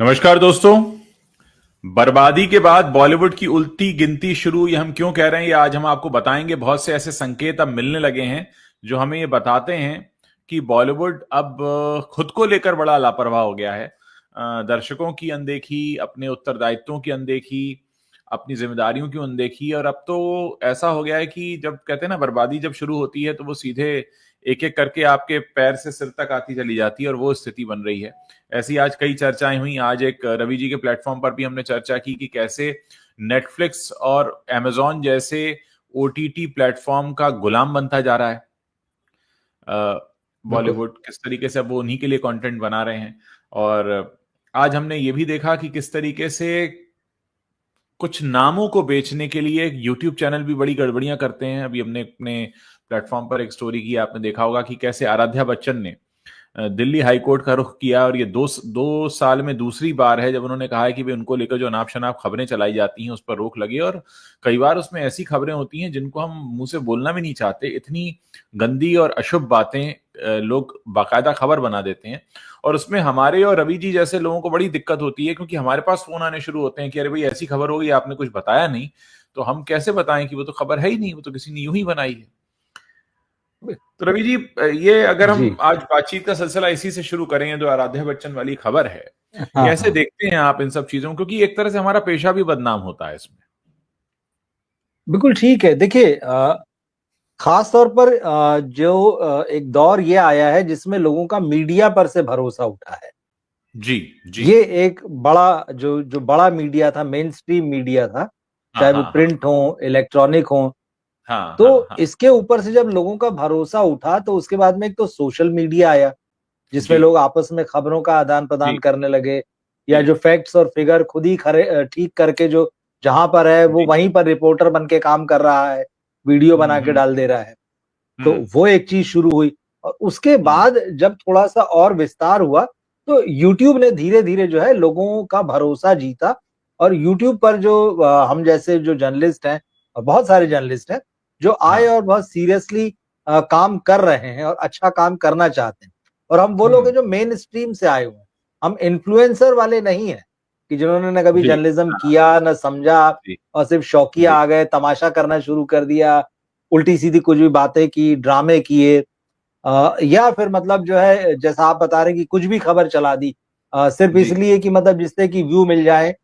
नमस्कार दोस्तों। बर्बादी के बाद बॉलीवुड की उल्टी गिनती शुरू, ये हम क्यों कह रहे हैं ये आज हम आपको बताएंगे। बहुत से ऐसे संकेत अब मिलने लगे हैं जो हमें ये बताते हैं कि बॉलीवुड अब खुद को लेकर बड़ा लापरवाह हो गया है। दर्शकों की अनदेखी, अपने उत्तरदायित्वों की अनदेखी, अपनी जिम्मेदारियों की अनदेखी। और अब तो ऐसा हो गया है कि जब कहते हैं ना बर्बादी जब शुरू होती है तो वो सीधे एक एक करके आपके पैर से सिर तक आती चली जाती है और वो स्थिति बन रही है। ऐसी आज कई चर्चाएं हुई। आज एक रवि जी के प्लेटफॉर्म पर भी हमने चर्चा की कि कैसे नेटफ्लिक्स और अमेजॉन जैसे ओटीटी प्लेटफॉर्म का गुलाम बनता जा रहा है बिल्कुल। बॉलीवुड। किस तरीके से अब वो उन्हीं के लिए कंटेंट बना रहे हैं। और आज हमने ये भी देखा कि किस तरीके से कुछ नामों को बेचने के लिए यूट्यूब चैनल भी बड़ी गड़बड़ियां करते हैं। अभी हमने अपने प्लेटफॉर्म पर एक स्टोरी की, आपने देखा होगा कि कैसे आराध्या बच्चन ने दिल्ली हाई कोर्ट का रुख किया। और ये दो साल में दूसरी बार है जब उन्होंने कहा है कि भाई उनको लेकर जो अनाप शनाप खबरें चलाई जाती हैं उस पर रोक लगे। और कई बार उसमें ऐसी खबरें होती हैं जिनको हम मुंह से बोलना भी नहीं चाहते, इतनी गंदी और अशुभ बातें लोग बाकायदा खबर बना देते हैं। और उसमें हमारे और रवि जी जैसे लोगों को बड़ी दिक्कत होती है, क्योंकि हमारे पास फोन आने शुरू होते हैं कि अरे भाई ऐसी खबर हो गई, आपने कुछ बताया नहीं। तो हम कैसे बताएं कि वो तो खबर है ही नहीं, वो तो किसी ने यूं ही बनाई है। तो रवि जी, ये अगर जी। हम आज बातचीत का सिलसिला इसी से शुरू करें, जो आराध्या बच्चन वाली खबर है, हाँ, कैसे हाँ। देखते हैं आप इन सब चीजों को? क्योंकि एक तरह से हमारा पेशा भी बदनाम होता है इसमें। बिल्कुल ठीक है। देखिए, खास तौर पर जो एक दौर ये आया है जिसमें लोगों का मीडिया पर से भरोसा उठा है। जी। जी। ये एक बड़ा जो जो बड़ा मीडिया था, मेन स्ट्रीम मीडिया था, हाँ, चाहे वो हाँ, हाँ, प्रिंट हो, इलेक्ट्रॉनिक हो। हाँ, हाँ, तो हाँ। इसके ऊपर से जब लोगों का भरोसा उठा तो उसके बाद में एक तो सोशल मीडिया आया, जिसमें जी। लोग आपस में खबरों का जी। आदान-प्रदान करने लगे, या जी। जो फैक्ट्स और फिगर खुद ही ठीक करके जो जहाँ पर है वो जी। वहीं पर रिपोर्टर बन के काम कर रहा है, वीडियो बना के हम्म। डाल दे रहा है। तो हम्म। वो एक चीज़ शुरू हुई, और उसके हम्म। बाद जब थोड़ा-सा और विस्तार हुआ, तो यूट्यूब ने धीरे-धीरे जो है लोगों का भरोसा जीता। और यूट्यूब पर जो हम जैसे जो जर्नलिस्ट हैं, और बहुत सारे जर्नलिस्ट हैं, जो आए हाँ। और बहुत सीरियसली काम कर रहे हैं और अच्छा काम करना चाहते हैं। और हम वो लोग हम्म। हैं जो मेन स्ट्रीम से आए हुए हैं। हम इन्फ्लुएंसर वाले नहीं हैं, कि जिन्होंने ना कभी जी। जर्नलिज्म हाँ। किया, ना समझा, जी। और सिर्फ शौकिया जी। आ गए, तमाशा करना शुरू कर दिया, उल्टी-सीधी कुछ भी बातें की, ड्रामे किए, या फिर मतलब जो है जैसा आप बता रहे हैं कि कुछ भी खबर चला दी, सिर्फ जी। इसलिए कि मतलब जिससे कि व्यू मिल जाए।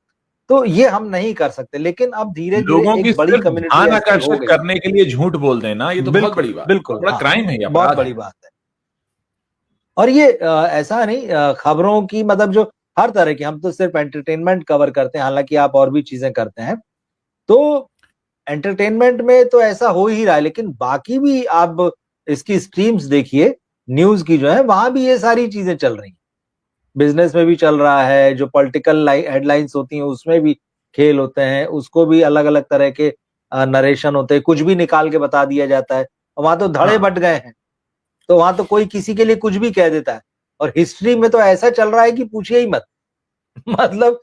तो ये हम नहीं कर सकते, लेकिन अब धीरे-धीरे लोगों की एक बड़ी सिर्फ कम्युनिटी ध्यान ऐसी हो आकर्षित गई है। करने के लिए झूठ बोल देना, ये तो बहुत बिल्कुल, बड़ी बात है, बहुत बिल्कुल, बड़ा हाँ, क्राइम है, ये बहुत अपराध बड़ी है। बात है। और ये ऐसा नहीं, खबरों की मतलब जो हर तरह की, हम तो सिर्फ एंटरटेनमेंट कवर करते हैं, हालाँकि आप और भी चीज़ें करते हैं। तो एंटरटेनमेंट में तो ऐसा हो ही रहा है, लेकिन बाकी भी आप इसकी स्ट्रीम्स देखिए, न्यूज़ की जो है, वहाँ भी ये सारी चीज़ें चल रही हैं। बिज़नेस में भी चल रहा है, जो पॉलिटिकल हेडलाइंस होती हैं, उसमें भी खेल होते हैं, उसको भी अलग-अलग तरह के नरेशन होते हैं, कुछ भी निकाल के बता दिया जाता है। वहाँ तो धड़े हाँ। बँट गए हैं, तो वहाँ तो कोई किसी के लिए कुछ भी कह देता है। और हिस्ट्री में तो ऐसा चल रहा है कि पूछिए ही मत। मतलब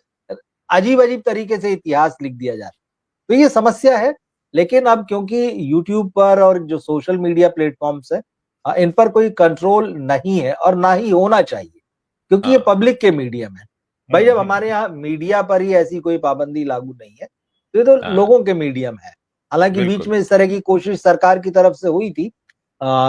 अजीब-अजीब तरीके से इतिहास लिख दिया जा रहा है। तो ये समस्या है, लेकिन अब क्योंकि यूट्यूब पर और जो सोशल मीडिया प्लेटफ़ॉर्म्स हैं, इन पर कोई कंट्रोल नहीं है और ना ही होना चाहिए, क्योंकि ये हाँ। हाँ। पब्लिक के मीडियम है। भाई, हम्म। जब हम्म। हमारे यहाँ मीडिया पर ही ऐसी कोई पाबंदी लागू नहीं है, तो ये तो हाँ। लोगों के मीडियम है। हालाँकि बीच बिल्कुल। में इस तरह की कोशिश सरकार की तरफ से हुई थी,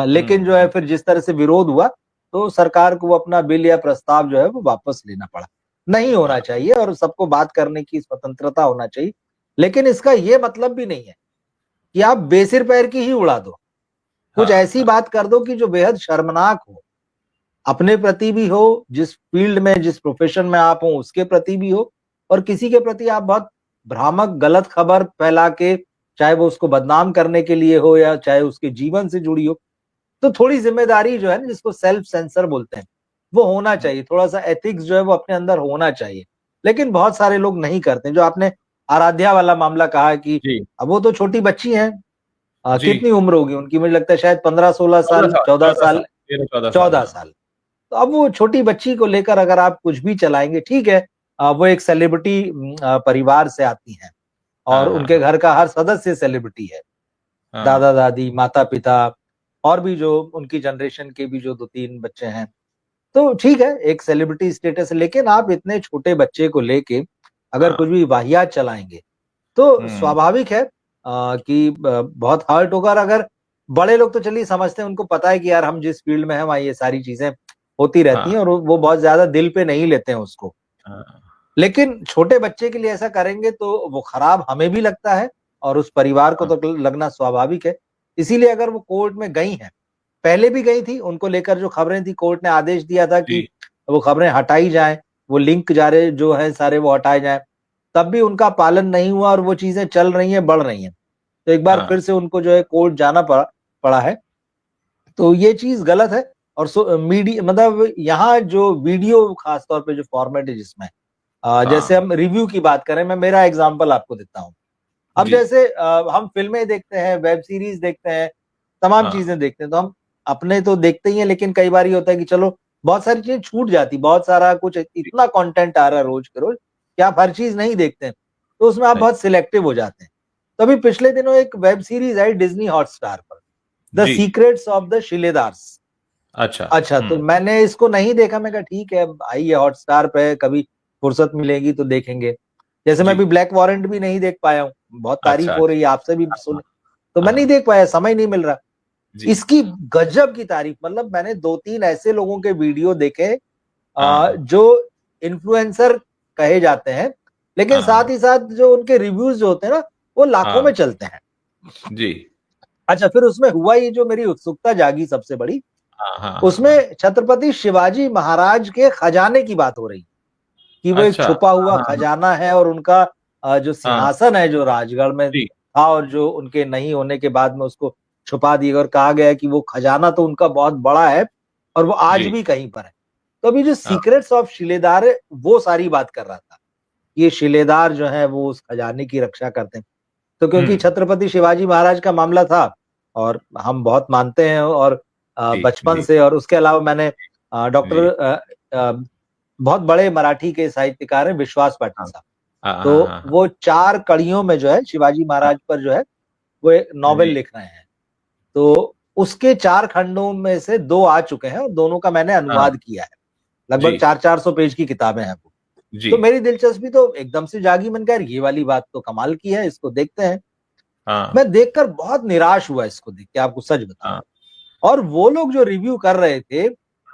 लेकिन जो है हम्म। फिर जिस तरह से विरोध हुआ, तो सरकार को वो अपना बिल या प्रस्ताव जो है वो वापस लेना पड़ा। नहीं होना हाँ। चाहिए, और सबको बात करने की स्वतंत्रता होना चाहिए। लेकिन इसका ये मतलब भी नहीं है कि आप बेसिर पैर की ही उड़ा दो। कुछ हाँ। ऐसी हाँ। बात कर दो कि जो बेहद शर्मनाक हो, अपने प्रति भी हो, जिस फील्ड में, जिस प्रोफ़ेशन में आप हो उसके प्रति भी हो, और किसी के प्रति आप बहुत भ्रामक गलत खबर फैला के, चाहे वो उसको बदनाम करने के लिए हो या चाहे उसके जीवन से जुड़ी हो, तो थोड़ी ज़िम्मेदारी जो है ना, जिसको सेल्फ सेंसर बोलते हैं, वो होना चाहिए। थोड़ा-सा एथिक्स जो है वो अपने अंदर होना चाहिए। लेकिन बहुत सारे लोग नहीं करते। जो आपने आराध्या वाला मामला कहा कि जी। अब वो तो छोटी बच्ची हैं, जी। कितनी उम्र होगी उनकी? मुझे लगता है शायद 15-16 14 साल, साल, 14 14 साल, साल, 13-14 साल। 14 हाँ। साल। तो अब वो छोटी बच्ची को लेकर अगर आप कुछ भी चलाएँगे, ठीक है, वो एक सेलिब्रिटी परिवार से आती हैं, और हाँ। हाँ। उनके हाँ। घर का हर सदस्य सेलिब्रिटी है। हाँ। दादा-दादी, माता-पिता, और भी जो उनकी जनरेशन के भी जो 2-3 बच्चे हैं। तो ठीक है, एक सेलिब्रिटी स्टेटस है, लेकिन आप इतने छोटे बच्चे को लेके अगर हाँ। कुछ भी वाहियात चलाएंगे तो हम्म। स्वाभाविक है कि बहुत हर्ट होगा। और अगर बड़े लोग तो चलिए समझते हैं, उनको पता है कि यार हम जिस फील्ड में हैं वहाँ ये सारी चीजें होती रहती हैं, हाँ। और वो बहुत ज्यादा दिल पे नहीं लेते हैं उसको। हाँ। लेकिन छोटे बच्चे के लिए ऐसा करेंगे तो वो खराब हमें भी लगता है, और उस परिवार को हाँ। तो लगना स्वाभाविक है। इसीलिए अगर वो कोर्ट में गई हैं, पहले भी गई थी, उनको लेकर जो खबरें थी, कोर्ट ने आदेश दिया था कि जी। वो खबरें हटाई जाएं, वो लिंक जा रहे जो है सारे वो हटाए जाएं, तब भी उनका पालन नहीं हुआ और वो चीजें चल रही हैं, बढ़ रही हैं। तो एक बार हाँ। फिर से उनको जो है कोर्ट जाना पड़ा है। तो ये चीज गलत है। और मीडिया मतलब यहाँ जो वीडियो खासतौर पे जो फॉर्मेट है जिसमें जैसे हाँ। हम रिव्यू की बात करें, मैं मेरा एग्जांपल आपको देता हूँ। अब जी। जैसे हम फिल्में देखते हैं, वेब सीरीज देखते हैं, तमाम हाँ। चीजें देखते हैं, तो हम अपने तो देखते ही हैं, लेकिन कई बार ये होता है कि चलो बहुत सारी चीजें छूट जाती, बहुत सारा कुछ जी। इतना कंटेंट आ रहा है रोज के रोज कि आप हर चीज नहीं देखते हैं, तो उसमें आप नहीं। बहुत सिलेक्टिव हो जाते हैं। तो अभी पिछले दिनों एक वेब सीरीज आई डिज्नी हॉटस्टार पर, द जी। Secrets of the Shiledars. अच्छा। अच्छा, तो हम्म। मैंने इसको नहीं देखा, मैं कहा ठीक है, आई है हॉटस्टार पे, कभी फुर्सत मिलेगी तो देखेंगे। जैसे मैं जी। अभी ब्लैक वॉरेंट भी नहीं देख पाया हूँ, बहुत तारीफ अच्छा। हो रही है, अच्छा। आपसे भी सुन, हाँ। तो मैं नहीं हाँ। देख पाया, समय नहीं मिल रहा। जी। इसकी गजब की तारीफ, मतलब मैंने 2-3 ऐसे लोगों के वीडियो देखे हाँ। जो इन्फ्लुएंसर कहे जाते हैं, लेकिन हाँ। साथ ही साथ जो उनके रिव्यूज जो होते हैं ना, वो लाखों हाँ। में चलते हैं। जी। अच्छा, फिर उसमें हुआ ये, जो मेरी उत्सुकता जागी सबसे बड़ी, हाँ। हाँ। हाँ। हाँ। उसमें छत्रपति शिवाजी महाराज के खजाने की बात हो रही, कि वो एक अच्छा। छुपा हुआ हाँ। हाँ। खजाना है, और उनका जो हाँ। सिंहासन है जो राजगढ़ में जी। था, और जो उनके नहीं होने के बाद में उसको छुपा दिया, और कहा गया है कि वो खजाना तो उनका बहुत बड़ा है और वो आज जी। भी कहीं पर है। तो अभी जो हाँ। सीक्रेट्स ऑफ शिलेदार है, वो सारी बात कर रहा था। ये शिलेदार जो है वो उस खजाने की रक्षा करते हैं। तो क्योंकि हम्म। छत्रपति शिवाजी महाराज का मामला था, और हम बहुत मानते हैं, और जी। बचपन जी। से, और उसके अलावा मैंने डॉक्टर जी। बहुत बड़े मराठी के साहित्यकार हैं विश्वास पाटिल हाँ। साहब। हाँ। हाँ। तो हाँ। हाँ। वो 4 कड़ियों में जो है शिवाजी हाँ। महाराज पर जो है वो एक नॉवेल जी। लिख रहे हैं। तो उसके 4 खंडों में से 2 आ चुके हैं, और दोनों का मैंने हाँ। अनुवाद किया है। जी। लगभग 400-400 पेज की किताबें हैं वो। जी। तो मेरी दिलचस्पी तो एकदम से जागी, मैंने कहा ये वाली बात तो कमाल की है, इसको देखते हैं। हाँ। मैं देखकर बहुत निराश हुआ इसको देख के, आपको सच बताऊं। हाँ। और वो लोग जो रिव्यू कर रहे थे,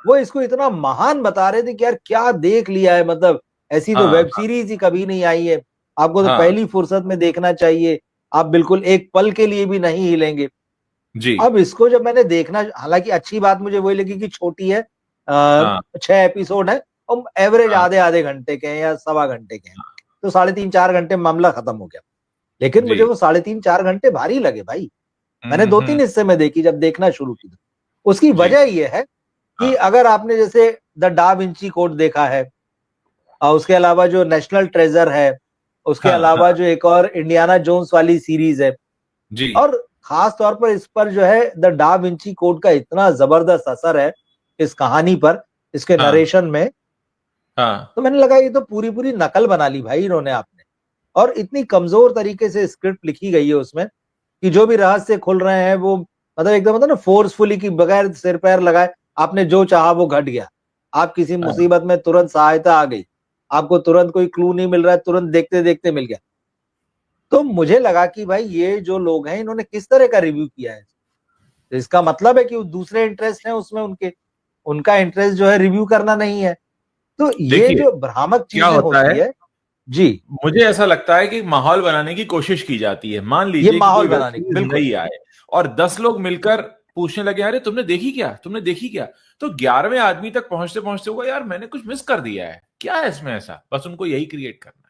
वो इसको इतना महान बता रहे थे कि यार क्या देख लिया है, मतलब ऐसी तो हाँ। वेब सीरीज ही कभी नहीं आई है, आपको तो हाँ। पहली फुर्सत में देखना चाहिए, आप बिल्कुल एक पल के लिए भी नहीं हिलेंगे। जी। अब इसको जब मैंने देखना, हालांकि अच्छी बात मुझे वही लगी कि छोटी है, हाँ। 6 एपिसोड है, और एवरेज हाँ। आधे आधे घंटे के हैं या सवा घंटे के हैं, तो 3.5-4 घंटे में मामला खत्म हो गया। लेकिन जी। मुझे वो 3.5-4 घंटे भारी लगे भाई। मैंने हम्म। 2-3 हिस्से में देखी जब देखना शुरू की। उसकी जी। वजह ये है कि हाँ। अगर आपने जैसे द डा विंची कोड देखा है, उसके अलावा जो नेशनल ट्रेजर है, उसके हाँ। अलावा हाँ। जो एक और इंडियाना जोन्स वाली सीरीज है, जी। और खास तौर पर इस पर जो है द डा विंची कोड का इतना जबरदस्त असर है इस कहानी पर, इसके हाँ। नरेशन में। हाँ। तो मैंने लगा ये तो पूरी पूरी नकल बना ली भाई इन्होंने आपने, और इतनी कमजोर तरीके से स्क्रिप्ट लिखी गई है उसमें, कि जो भी रहस्य खुल रहे हैं वो मतलब एकदम मतलब ना फोर्सफुली, कि बगैर सिर पैर लगाए आपने जो चाहा वो घट गया। आप किसी हाँ। मुसीबत में तुरंत सहायता आ गई, आपको तुरंत कोई क्लू नहीं मिल रहा है, तुरंत देखते देखते मिल गया। तो मुझे लगा कि भाई ये जो लोग हैं इन्होंने किस तरह का रिव्यू किया है, तो इसका मतलब है कि वो दूसरे इंटरेस्ट है उसमें उनके, उनका इंटरेस्ट जो है रिव्यू करना नहीं है। तो ये देखिए जो भ्रामक क्या चीजें होता होती है, है। जी। मुझे ऐसा लगता है कि माहौल बनाने की कोशिश की जाती है। मान ये लीजिए कि कोई माहौल वेब बनाने की, सीरीज बिल्कुल। नई आए और 10 लोग मिलकर पूछने लगे, अरे तुमने देखी क्या, तुमने देखी क्या, तो 11वें आदमी तक पहुंचते पहुंचते होगा, यार मैंने कुछ मिस कर दिया है, क्या है इसमें ऐसा, बस उनको यही क्रिएट करना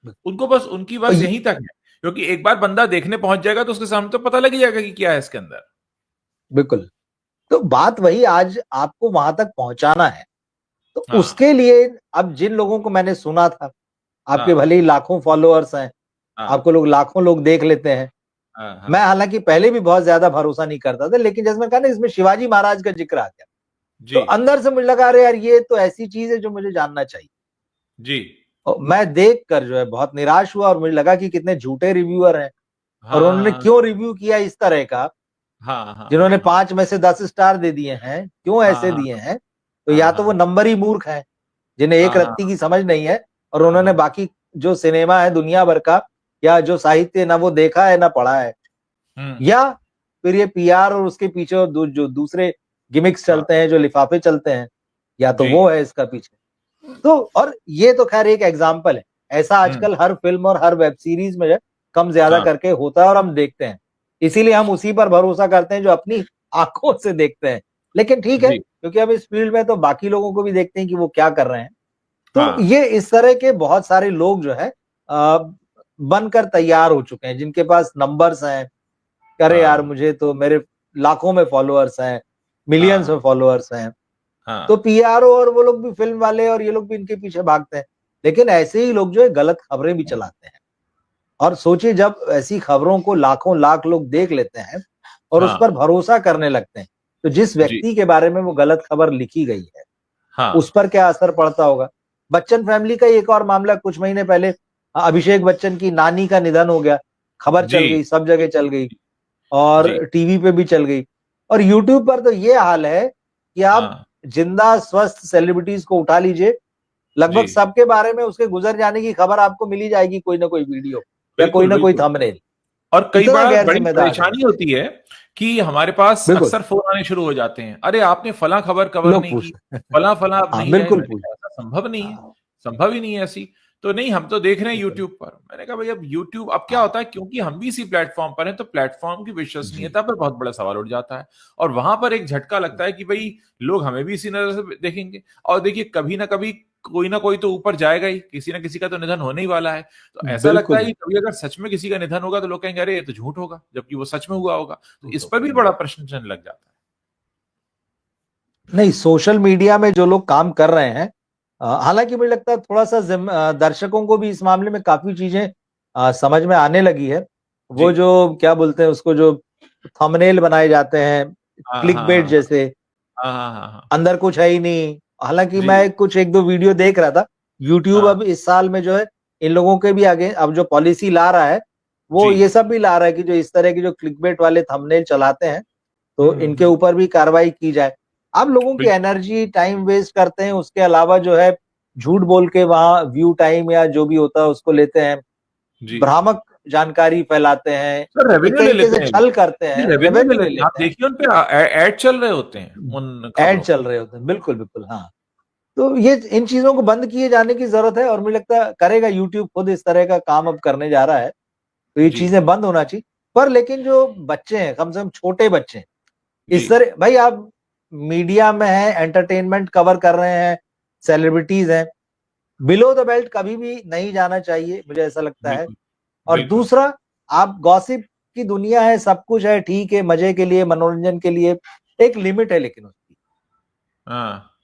है। उनको बस, उनकी और बस यहीं तक है, क्योंकि एक बार बंदा देखने पहुंच जाएगा तो उसके सामने तो पता लग ही जाएगा कि क्या है इसके अंदर। बिल्कुल, तो बात वही, आज आपको वहां तक पहुंचाना है। तो हाँ। उसके लिए अब जिन लोगों को मैंने सुना था, आपके हाँ। भले ही लाखों फॉलोअर्स हैं, हाँ। आपको लोग लाखों लोग देख लेते हैं। हाँ। मैं हाँ। हालांकि पहले भी बहुत ज्यादा भरोसा नहीं करता था, लेकिन जैसे मैं कहा ना, इसमें शिवाजी महाराज का जिक्र आ गया, तो जी। अंदर से मुझे लगा अरे यार ये तो ऐसी चीज है जो मुझे जानना चाहिए। जी। और मैं देख कर जो है बहुत निराश हुआ, और मुझे लगा कि कितने झूठे रिव्यूअर हैं, और उन्होंने हाँ। क्यों रिव्यू किया इस तरह का, हाँ। हाँ। जिन्होंने हाँ। 5 में से 10 स्टार दे दिए हैं, क्यों हाँ। ऐसे हाँ। दिए हैं। तो या तो वो नंबर ही मूर्ख हैं जिन्हें एक रत्ती की समझ नहीं है और उन्होंने बाकी जो सिनेमा है दुनिया भर का या जो साहित्य ना वो देखा है ना पढ़ा है, या फिर ये पीआर और उसके पीछे जो दूसरे गिमिक्स चलते हैं, जो लिफाफे चलते हैं, या तो वो है इसका पीछे। तो और ये तो खैर एक एग्जाम्पल है, ऐसा आजकल हर फिल्म और हर वेब सीरीज में कम ज्यादा करके होता है और हम देखते हैं, इसीलिए हम उसी पर भरोसा करते हैं जो अपनी आंखों से देखते हैं। लेकिन ठीक है, क्योंकि अब इस फील्ड में तो बाकी लोगों को भी देखते हैं कि वो क्या कर रहे हैं। तो ये इस तरह के बहुत सारे लोग जो है बनकर तैयार हो चुके हैं, जिनके पास नंबर्स हैं, अरे यार मुझे तो मेरे लाखों में फॉलोअर्स हैं, मिलियंस में फॉलोअर्स हैं, तो पीआरओ और वो लोग भी, फिल्म वाले और ये लोग भी इनके पीछे भागते हैं। लेकिन ऐसे ही लोग जो है गलत खबरें भी चलाते हैं, और सोचिए जब ऐसी खबरों को लाखों लाख लोग देख लेते हैं और उस पर भरोसा करने लगते हैं, तो जिस व्यक्ति के बारे में वो गलत खबर लिखी गई है उस पर क्या असर पड़ता होगा। बच्चन फैमिली का एक और मामला, कुछ महीने पहले अभिषेक बच्चन की नानी का निधन हो गया, खबर चल गई, सब जगह चल गई और टीवी पे भी चल गई, और यूट्यूब पर तो ये हाल है कि आप जिंदा स्वस्थ सेलिब्रिटीज को उठा लीजिए, लगभग सबके बारे में उसके गुजर जाने की खबर आपको मिली जाएगी, कोई ना कोई वीडियो या कोई ना कोई थंबनेल। और कई बार बड़ी परेशानी होती है कि हमारे पास अक्सर फोन आने शुरू हो जाते हैं, अरे आपने फला खबर कवर नहीं की, फला फला आप नहीं बिल्कुल ऐसा संभव नहीं है, संभव ही नहीं है ऐसी। तो नहीं, हम तो देख रहे हैं यूट्यूब पर। मैंने कहा भाई अब यूट्यूब, अब क्या होता है, क्योंकि हम भी इसी प्लेटफॉर्म पर हैं, तो प्लेटफॉर्म की विश्वसनीयता पर बहुत बड़ा सवाल उठ जाता है, और वहां पर एक झटका लगता है कि भाई लोग हमें भी इसी नजर से देखेंगे। और देखिए कभी ना कभी कोई ना कोई तो ऊपर जाएगा ही, किसी ना किसी का तो निधन होने ही वाला है। तो ऐसा लगता है कि कभी अगर सच में किसी का निधन होगा तो लोग कहेंगे अरे ये तो झूठ होगा, जबकि वो सच में हुआ होगा। तो इस पर भी बड़ा प्रश्न चिन्ह लग जाता है। नहीं, सोशल मीडिया में जो लोग काम कर रहे हैं, हालांकि मुझे लगता है थोड़ा सा दर्शकों को भी इस मामले में काफी चीजें समझ में आने लगी है। वो जो क्या बोलते हैं उसको, जो थंबनेल बनाए जाते हैं क्लिकबेट जैसे, अंदर कुछ है ही नहीं। हालांकि मैं कुछ एक दो वीडियो देख रहा था, यूट्यूब अब इस साल में जो है इन लोगों के भी आगे अब जो पॉलिसी ला रहा है वो ये सब भी ला रहा है कि जो इस तरह की जो क्लिकबेट वाले थंबनेल चलाते हैं तो इनके ऊपर भी कार्रवाई की जाए। आप लोगों की एनर्जी टाइम वेस्ट करते हैं, उसके अलावा जो है झूठ बोल के वहां व्यू टाइम या जो भी होता है उसको लेते हैं, भ्रामक जानकारी फैलाते हैं, एक तरीके से छल करते हैं, रेवेन्यू ले लेते हैं। आप देखिए उन पे ऐड चल रहे होते हैं, उन ऐड चल रहे होते हैं, बिल्कुल बिल्कुल। हाँ, तो ये इन चीजों को बंद किए जाने की जरूरत है, और मुझे लगता है करेगा यूट्यूब, खुद इस तरह का काम अब करने जा रहा है, तो ये चीजें बंद होना चाहिए। पर लेकिन जो बच्चे हैं, कम से कम छोटे बच्चे, इस तरह भाई आप मीडिया में है, एंटरटेनमेंट कवर कर रहे हैं, सेलिब्रिटीज हैं, बिलो द बेल्ट कभी भी नहीं जाना चाहिए, मुझे ऐसा लगता है। और दूसरा, आप गॉसिप की दुनिया है, सब कुछ है, ठीक है, मजे के लिए, मनोरंजन के लिए, एक लिमिट है लेकिन उसकी,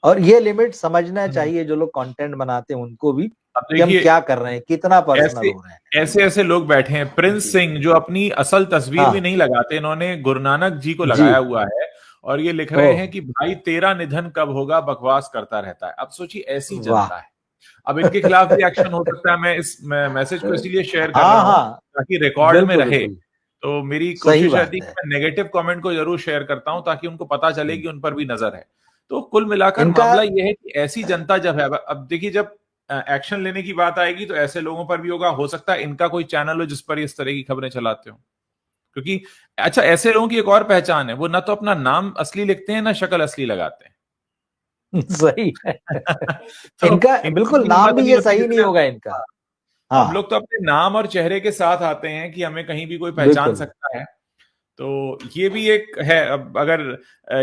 और ये लिमिट समझना चाहिए जो लोग कंटेंट बनाते हैं उनको भी, कि हम क्या कर रहे हैं, कितना पर्सनल हो रहे हैं। ऐसे ऐसे लोग बैठे हैं, प्रिंस सिंह, जो अपनी असल तस्वीर भी नहीं लगाते, इन्होंने गुरु नानक जी को लगाया हुआ है और ये लिख रहे हैं कि भाई तेरा निधन कब होगा, बकवास करता रहता है। अब सोचिए ऐसी जनता है, अब इनके खिलाफ भी एक्शन हो सकता है। मैं इस मैसेज को इसीलिए शेयर कर रहा हूं ताकि रिकॉर्ड में रहे। तो मेरी कोशिश रहती है कि मैं नेगेटिव कमेंट को जरूर शेयर करता हूं ताकि उनको पता चले कि उन पर भी नजर है। तो कुल मिलाकर मामला यह है कि ऐसी जनता जब है, अब देखिए जब एक्शन लेने की बात आएगी तो ऐसे लोगों पर भी होगा। हो सकता है इनका कोई चैनल हो जिस पर इस तरह की खबरें चलाते हो, क्योंकि अच्छा ऐसे लोगों की एक और पहचान है, वो ना तो अपना नाम असली लिखते हैं ना शक्ल असली लगाते हैं। सही है। तो इनका बिल्कुल नाम भी ये सही नहीं होगा इनका। हम लोग तो अपने नाम और चेहरे के साथ आते हैं कि हमें कहीं भी कोई पहचान सकता है। तो ये भी एक है। अब अगर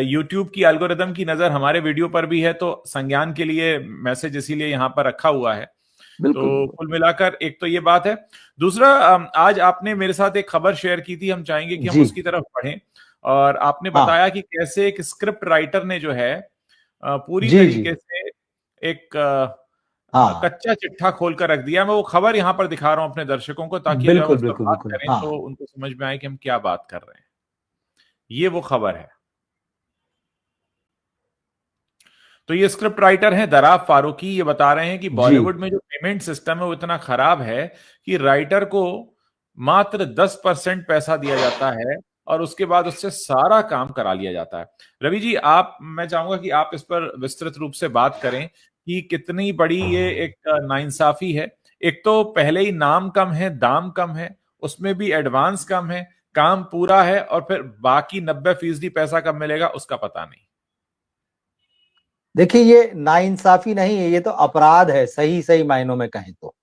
YouTube की एल्गोरिदम की नजर हमारे वीडियो पर भी है तो संज्ञान के लिए मैसेज इसीलिए यहाँ पर रखा हुआ है। तो कुल मिलाकर एक तो ये बात है। दूसरा, आज आपने मेरे साथ एक खबर शेयर की थी, हम चाहेंगे कि हम उसकी तरफ पढ़ें। और आपने बताया कि कैसे एक स्क्रिप्ट राइटर ने जो है पूरी तरीके से एक कच्चा चिट्ठा खोलकर रख दिया। मैं वो खबर यहाँ पर दिखा रहा हूं अपने दर्शकों को ताकि जब हम उस पर बात करें तो उनको समझ में आए कि हम क्या बात कर रहे हैं। ये वो खबर है। तो ये स्क्रिप्ट राइटर हैं दराब फारूकी, ये बता रहे हैं कि बॉलीवुड में जो पेमेंट सिस्टम है वो इतना खराब है कि राइटर को मात्र 10% पैसा दिया जाता है और उसके बाद उससे सारा काम करा लिया जाता है। रवि जी, आप, मैं चाहूंगा कि आप इस पर विस्तृत रूप से बात करें कि कितनी बड़ी ये एक नाइंसाफी है। एक तो पहले ही नाम कम है, दाम कम है, उसमें भी एडवांस कम है, काम पूरा है, और फिर बाकी 90% पैसा कब मिलेगा उसका पता नहीं। देखिए, ये नाइंसाफी नहीं है, ये तो अपराध है, सही सही मायनों में कहें तो।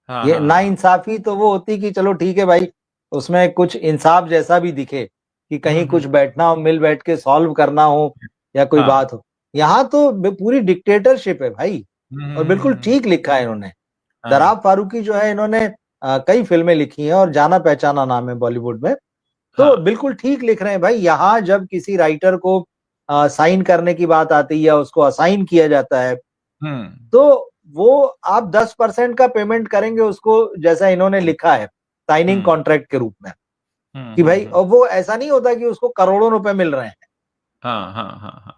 हाँ ये हाँ हाँ। नाइंसाफी तो वो होती कि चलो ठीक है भाई, उसमें कुछ इंसाफ जैसा भी दिखे, कि कहीं कुछ हम्म। बैठना हो, मिल बैठ के सॉल्व करना हो, या कोई हाँ। बात हो। यहाँ तो पूरी डिक्टेटरशिप है भाई। और बिल्कुल हम्म। ठीक लिखा है इन्होंने। हाँ दराब फारूकी जो है, इन्होंने कई फिल्में लिखी हैं और जाना पहचाना नाम है बॉलीवुड में। तो हाँ। बिल्कुल ठीक लिख रहे हैं भाई। यहाँ जब किसी राइटर को साइन करने की बात आती है या उसको असाइन किया जाता है, हम्म तो वो आप 10% का पेमेंट करेंगे उसको, जैसा इन्होंने लिखा है साइनिंग हम्म कॉन्ट्रैक्ट के रूप में, कि भाई, और वो ऐसा नहीं होता कि उसको करोड़ों रुपए मिल रहे हैं। हाँ हाँ हाँ हाँ।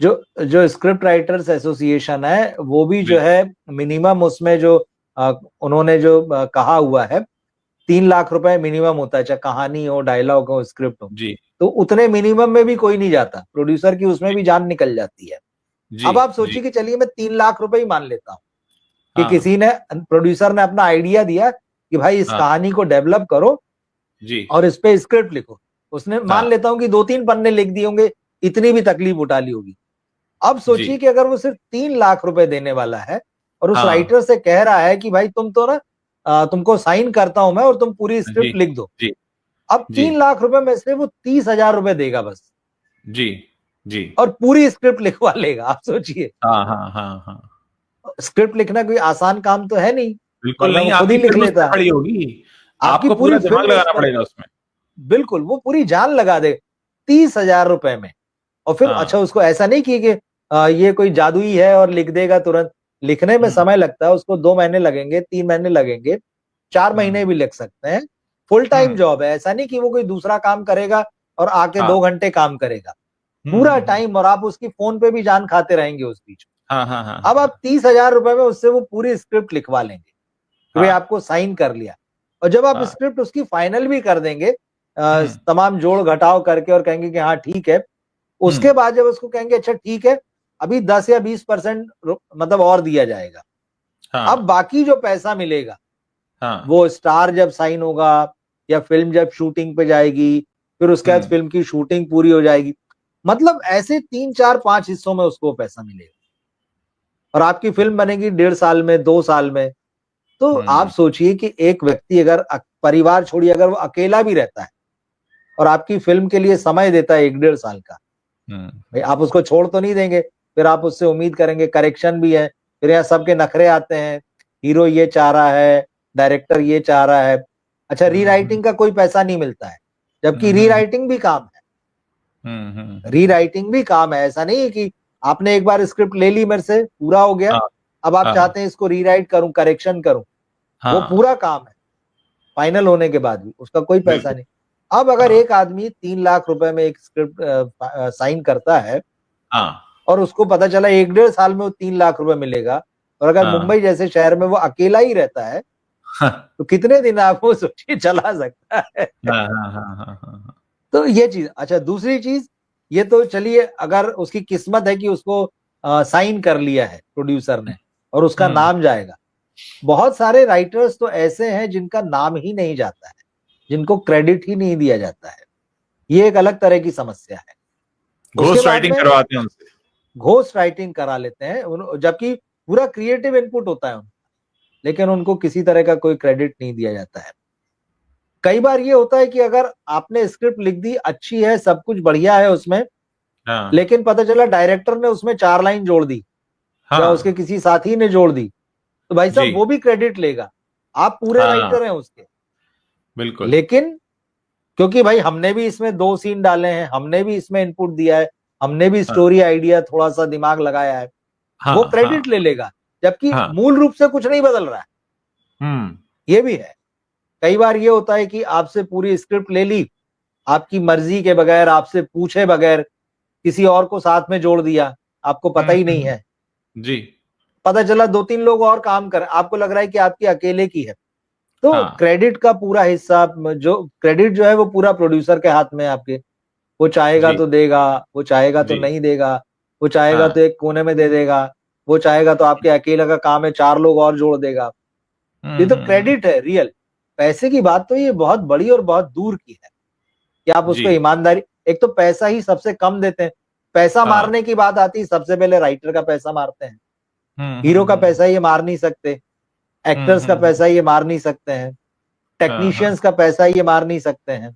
जो जो स्क्रिप्ट राइटर्स एसोसिएशन है, वो भी जो बिल्कुल। है मिनिमम उसमें जो उन्होंने जो कहा हुआ है, 3 लाख रुपए मिनिमम होता है, चाहे कहानी हो, डायलॉग हो, स्क्रिप्ट हो। जी तो उतने मिनिमम में भी कोई नहीं जाता, प्रोड्यूसर की उसमें भी जान निकल जाती है। जी अब आप जी। सोचिए कि चलिए मैं 3 लाख रुपए ही मान लेता हूँ कि हाँ किसी ने, प्रोड्यूसर ने अपना आइडिया दिया कि भाई इस हाँ। कहानी को डेवलप करो जी। और इस पे स्क्रिप्ट लिखो। उसने, मान हाँ। लेता हूं कि 2-3 पन्ने लिख दिए होंगे, इतनी भी तकलीफ उठा ली होगी। अब जी। सोचिए कि अगर वो सिर्फ 3 लाख रुपए देने वाला है और उस हाँ। राइटर से कह रहा है कि भाई तुम तो ना, तुमको साइन करता हूं मैं और तुम पूरी जी स्क्रिप्ट लिख दो। जी अब जी 3 लाख रुपए में से वो 30,000 रुपए देगा बस, जी जी। और पूरी स्क्रिप्ट लिखवा लेगा। आप सोचिए, हाँ हाँ हाँ हाँ। स्क्रिप्ट लिखना कोई आसान काम तो है नहीं, बिल्कुल वरना नहीं, वो खुद आपकी ही लिख फिल्म उस लेता पर है। खड़ी होगी। आपकी आपको पूरी पूरा दिमाग फिल्म उस लगाना पर, पड़ेगा उसमें। बिल्कुल, वो पूरी जान लगा दे 30,000 रुपए में। और फिर हाँ। अच्छा, उसको ऐसा नहीं कि ये कोई जादुई है और लिख देगा तुरंत। लिखने में हम्म समय लगता है उसको, 2 महीने लगेंगे, 3 महीने लगेंगे, 4 महीने हम्म भी लग सकते हैं। फुल टाइम हम्म। जॉब है, ऐसा नहीं कि वो कोई दूसरा काम करेगा और आके हाँ। 2 घंटे काम करेगा। पूरा हम्म। टाइम, और आप उसकी फोन पे भी जान खाते रहेंगे उस बीच। हाँ हाँ हाँ अब आप हाँ 30,000 रुपए में उससे वो पूरी स्क्रिप्ट लिखवा लेंगे कि भाई हाँ आपको साइन कर लिया। और जब आप हाँ। स्क्रिप्ट उसकी फाइनल भी कर देंगे, हम्म तमाम जोड़ घटाव करके, और कहेंगे कि हाँ ठीक है, उसके हम्म। बाद जब उसको कहेंगे अच्छा ठीक है, अभी 10 या 20% मतलब और दिया जाएगा। अब हाँ बाकी जो पैसा मिलेगा, हाँ। वो स्टार जब साइन होगा या फिल्म जब शूटिंग पे जाएगी, फिर उसके बाद हम्म फिल्म की शूटिंग पूरी हो जाएगी, मतलब ऐसे 3-4-5 हिस्सों में उसको पैसा मिलेगा। और आपकी फिल्म बनेगी 1.5 साल में, 2 साल में। तो आप हम्म सोचिए कि एक व्यक्ति अगर परिवार छोड़िए, अगर वो अकेला भी रहता है और आपकी फिल्म के लिए समय देता है 1-1.5 साल का, भाई आप उसको छोड़ तो नहीं देंगे। फिर आप उससे उम्मीद करेंगे, करेक्शन भी है, फिर यहाँ सबके नखरे आते हैं, हीरो ये चाह रहा है, डायरेक्टर ये चाह रहा है। अच्छा, हम्म रीराइटिंग का कोई पैसा नहीं मिलता है, जबकि हम्म रीराइटिंग भी काम है। हम्म। रीराइटिंग भी काम है, ऐसा नहीं है कि आपने एक बार स्क्रिप्ट ले ली मेरे से, पूरा हो गया, हाँ अब आप हाँ चाहते हैं इसको रीराइट करूं, करेक्शन करूं। वो हाँ। पूरा काम है, फाइनल होने के बाद भी उसका कोई पैसा बिल्कुल। नहीं। अब अगर हाँ एक आदमी 3 लाख रुपए में एक स्क्रिप्ट साइन करता है हाँ और उसको पता चला 1-1.5 साल में वो 3 लाख रुपए मिलेगा, और अगर हाँ मुंबई जैसे शहर में वो अकेला ही रहता है, हाँ तो कितने दिन आप वो सोचिए चला सकता है। हाँ हाँ हाँ हाँ हाँ। तो ये चीज, अच्छा दूसरी चीज, ये तो चलिए अगर उसकी किस्मत है कि उसको साइन कर लिया है प्रोड्यूसर ने और उसका हम्म। नाम जाएगा। बहुत सारे राइटर्स तो ऐसे हैं जिनका नाम ही नहीं जाता है, जिनको क्रेडिट ही नहीं दिया जाता है। ये एक अलग तरह की समस्या है। उसके घोस्ट बाद राइटिंग में करवाते हैं उनसे। घोस्ट राइटिंग करा लेते हैं जबकि पूरा क्रिएटिव इनपुट होता है उनका, लेकिन उनको किसी तरह का कोई क्रेडिट नहीं दिया जाता है। कई बार ये होता है कि अगर आपने स्क्रिप्ट लिख दी, अच्छी है, सब कुछ बढ़िया है उसमें, हाँ लेकिन पता चला डायरेक्टर ने उसमें 4 लाइन जोड़ दी या उसके हाँ। किसी साथी ने जोड़ दी, तो भाई जी। साहब वो भी क्रेडिट लेगा। आप पूरे हाँ। राइटर हैं उसके, बिल्कुल। लेकिन क्योंकि भाई हमने भी इसमें 2 सीन डाले हैं, हमने भी इसमें इनपुट दिया है, हमने भी हाँ स्टोरी आइडिया थोड़ा सा दिमाग लगाया है, वो हाँ हाँ क्रेडिट ले लेगा, जबकि हाँ। मूल रूप से कुछ नहीं बदल रहा है। हम्म ये भी है। कई बार ये होता है कि आपसे पूरी स्क्रिप्ट ले ली, आपकी मर्जी के बगैर, आपसे पूछे बगैर किसी और को साथ में जोड़ दिया, आपको पता ही नहीं हम्म। है। जी। पता चला 2-3 लोग और काम कर, आपको लग रहा है कि आपकी अकेले की है, तो हाँ क्रेडिट का पूरा हिस्सा, जो क्रेडिट जो है वो पूरा प्रोड्यूसर के हाथ में है आपके। वो चाहेगा जी तो देगा, वो चाहेगा तो जी नहीं देगा, वो चाहेगा तो हाँ एक कोने में दे देगा, वो चाहेगा तो आपके अकेले का काम है 4 लोग और जोड़ देगा। ये तो हम्म। क्रेडिट है रियल। पैसे की बात तो ये बहुत बड़ी और बहुत दूर की है कि आप जी उसको ईमानदारी, एक तो पैसा ही सबसे कम देते हैं। पैसा हाँ मारने की बात आती है, सबसे पहले राइटर का पैसा मारते हैं। हम्म हीरो हम्म का हम्म पैसा ये मार नहीं सकते, हम्म एक्टर्स का हम्म हम्म, पैसा ये मार नहीं सकते हैं, हाँ हाँ टेक्नीशियंस का पैसा ये मार नहीं सकते हैं।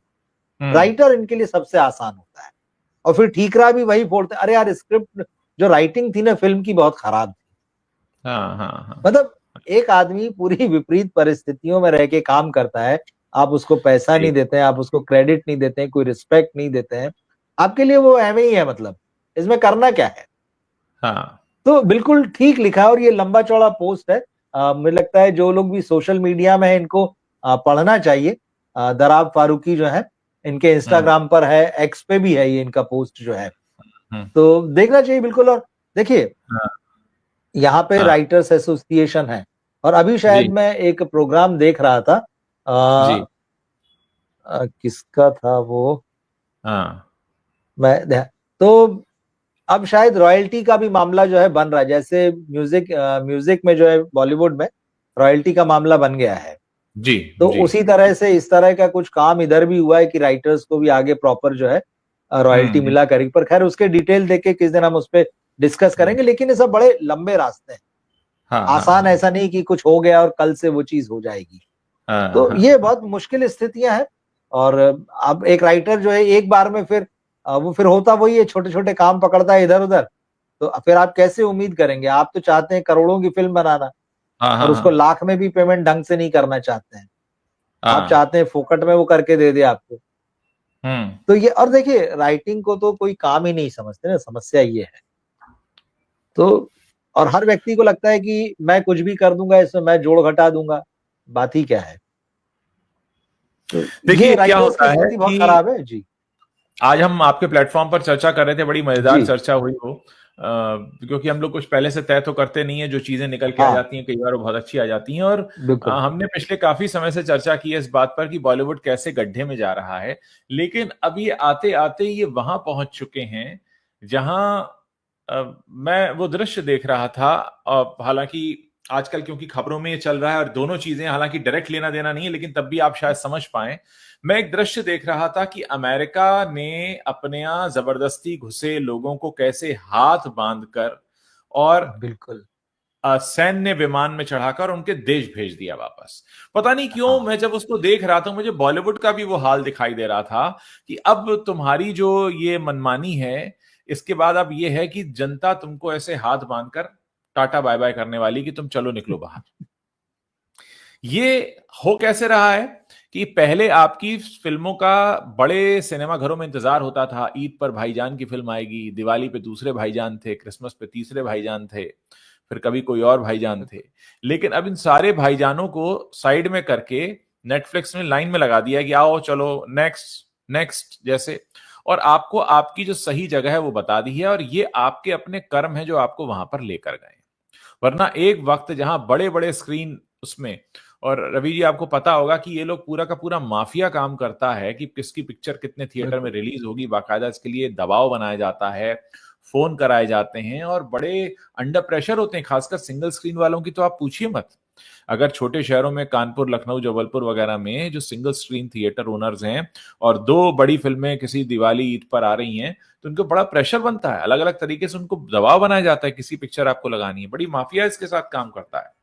हम्म राइटर इनके लिए सबसे आसान होता है। और फिर ठीकरा भी वही फोड़ते हैं, अरे यार स्क्रिप्ट जो राइटिंग थी ना फिल्म की बहुत खराब थी। हाँ हाँ हाँ मतलब एक आदमी पूरी विपरीत परिस्थितियों में रह के काम करता है, आप उसको पैसा सही नहीं देते हैं, आप उसको क्रेडिट नहीं देते हैं, कोई रिस्पेक्ट नहीं देते हैं, आपके लिए वो एवं ही है। मतलब इसमें करना क्या है? हाँ तो बिल्कुल ठीक लिखा है और ये लंबा चौड़ा पोस्ट है। मुझे लगता है जो लोग भी सोशल मीडिया में है इनको पढ़ना चाहिए। दराब फारूकी जो है, इनके हम्म इंस्टाग्राम पर है, एक्स पे भी है ये इनका पोस्ट जो है, हम्म तो देखना चाहिए बिल्कुल। और देखिए हाँ यहाँ पे हाँ राइटर्स एसोसिएशन है, और अभी शायद जी मैं एक प्रोग्राम देख रहा था, जी किसका था वो, हाँ तो अब शायद रॉयल्टी का भी मामला जो है बन रहा है, जैसे म्यूजिक म्यूजिक में जो है बॉलीवुड में रॉयल्टी का मामला बन गया है। जी तो जी उसी तरह से इस तरह का कुछ काम इधर भी हुआ है कि राइटर्स को भी आगे प्रॉपर जो है रॉयल्टी हम्म मिला करेगी। पर खैर उसके डिटेल देख के किस दिन हम उस पर डिस्कस हम्म, करेंगे, लेकिन ये सब बड़े लंबे रास्ते हैं। हाँ हाँ आसान हाँ ऐसा नहीं कि कुछ हो गया और कल से वो चीज हो जाएगी। हाँ तो हाँ ये बहुत मुश्किल स्थितियां हैं। और अब एक राइटर जो है एक बार में फिर वो फिर होता वही है, छोटे छोटे काम पकड़ता है इधर उधर। तो फिर आप कैसे उम्मीद करेंगे? आप तो चाहते हैं करोड़ों की फिल्म बनाना, हाँ और हाँ उसको हाँ लाख में भी पेमेंट ढंग से नहीं करना चाहते हैं। आप हाँ चाहते हैं फोकट में वो करके दे दे आपको। हम्म तो ये, और देखिए राइटिंग को तो कोई काम ही नहीं समझते ना, समस्या ये है। तो और हर व्यक्ति को लगता है कि मैं कुछ भी कर दूंगा, इसमें मैं जोड़ घटा दूंगा, बात ही क्या है। तो ये देखिए क्या राइटर्स की होता है स्थिति बहुत कि खराब है जी। आज हम आपके प्लेटफॉर्म पर चर्चा कर रहे थे, बड़ी मजेदार जी चर्चा हुई हो, क्योंकि हम लोग कुछ पहले से तय तो करते नहीं है, जो चीजें निकल के आ हाँ जाती हैं कई बार वो बहुत अच्छी आ जाती हैं। और बिल्कुल। हमने पिछले काफी समय से चर्चा की है इस बात पर कि बॉलीवुड कैसे गड्ढे में जा रहा है। लेकिन अब ये आते आते ये वहां पहुंच चुके हैं जहां मैं वो दृश्य देख रहा था। हालांकि आजकल क्योंकि खबरों में ये चल रहा है और दोनों चीजें हालांकि डायरेक्ट लेना देना नहीं है, लेकिन तब भी आप शायद समझ पाए। मैं एक दृश्य देख रहा था कि अमेरिका ने अपने यहां जबरदस्ती घुसे लोगों को कैसे हाथ बांधकर और बिल्कुल। सैन्य विमान में चढ़ाकर उनके देश भेज दिया वापस। पता नहीं क्यों हाँ मैं जब उसको देख रहा था मुझे बॉलीवुड का भी वो हाल दिखाई दे रहा था कि अब तुम्हारी जो ये मनमानी है, इसके बाद अब ये है कि जनता तुमको ऐसे हाथ बांधकर टाटा बाय बाय करने वाली कि तुम चलो निकलो बाहर। ये हो कैसे रहा है कि पहले आपकी फिल्मों का बड़े सिनेमा घरों में इंतजार होता था, ईद पर भाईजान की फिल्म आएगी, दिवाली पे दूसरे भाईजान थे, क्रिसमस पे तीसरे भाईजान थे, फिर कभी कोई और भाईजान थे। लेकिन अब इन सारे भाईजानों को साइड में करके नेटफ्लिक्स ने लाइन में लगा दिया कि आओ चलो नेक्स्ट नेक्स्ट जैसे। और आपको आपकी जो सही जगह है वो बता दी है, और ये आपके अपने कर्म है जो आपको वहां पर लेकर गए। वरना एक वक्त जहां बड़े बड़े स्क्रीन उसमें, और रवि जी आपको पता होगा कि ये लोग पूरा का पूरा माफिया काम करता है कि किसकी पिक्चर कितने थिएटर में बिल्कुल। रिलीज होगी, बाकायदा इसके लिए दबाव बनाया जाता है, फोन कराए जाते हैं और बड़े अंडर प्रेशर होते हैं। खासकर सिंगल स्क्रीन वालों की तो आप पूछिए मत। अगर छोटे शहरों में कानपुर, लखनऊ, जबलपुर वगैरह में जो सिंगल स्क्रीन थिएटर ओनर्स हैं और दो बड़ी फिल्में किसी दिवाली ईद पर आ रही हैं, तो उनको बड़ा प्रेशर बनता है, अलग अलग तरीके से उनको दबाव बनाया जाता है, किसी पिक्चर आपको लगानी है, बड़ी माफिया इसके साथ काम करता है।